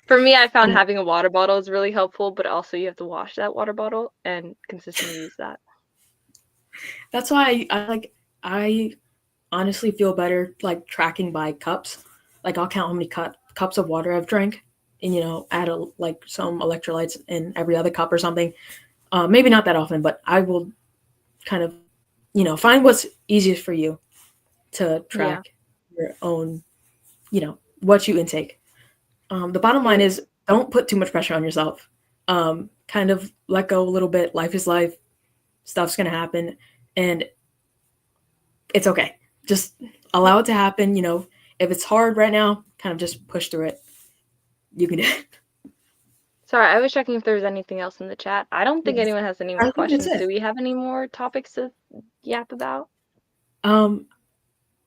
For me, I found um, having a water bottle is really helpful, but also you have to wash that water bottle and consistently use that. that's why I honestly feel better like tracking by cups. Like I'll count how many cups of water I've drank, and add like some electrolytes in every other cup or something. Maybe not that often, but I will kind of find what's easiest for you to Yeah. track your own what you intake. The bottom line And is don't put too much pressure on yourself. Kind of let go a little bit. Life is life. Stuff's gonna happen, and it's okay. Just allow it to happen. If it's hard right now, kind of just push through it. You can do it. sorry, I was checking if there was anything else in the chat. I don't think Yes. anyone has any more I think that's questions. Do it. we have any more topics to yap about? Um,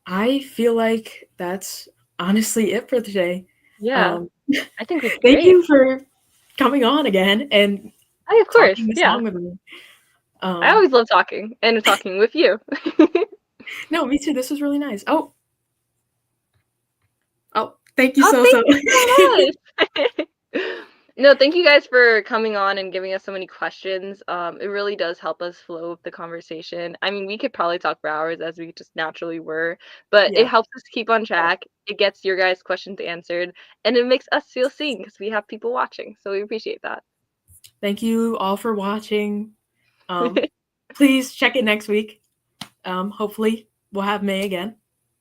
I feel like that's honestly it for today. Yeah, Um, I think we did thank great. you for coming on again and Of course. talking this Yeah. long with me. I Um, always love talking and talking with you. no, me too. This was really nice. Oh, thank you Oh, so thank so. you so much. No, thank you guys for coming on and giving us so many questions. It really does help us flow the conversation. I mean, we could probably talk for hours as we just naturally were, but it Yeah. helps us keep on track. It gets your guys' questions answered, and it makes us feel seen because we have people watching. So we appreciate that. Thank you all for watching. Please check it next week. Hopefully we'll have May again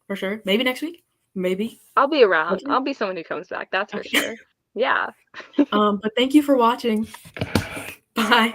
for sure. Maybe next week. Maybe. I'll be around. Hopefully. I'll be someone who comes back. That's for Okay. sure. Yeah. But thank you for watching. Bye.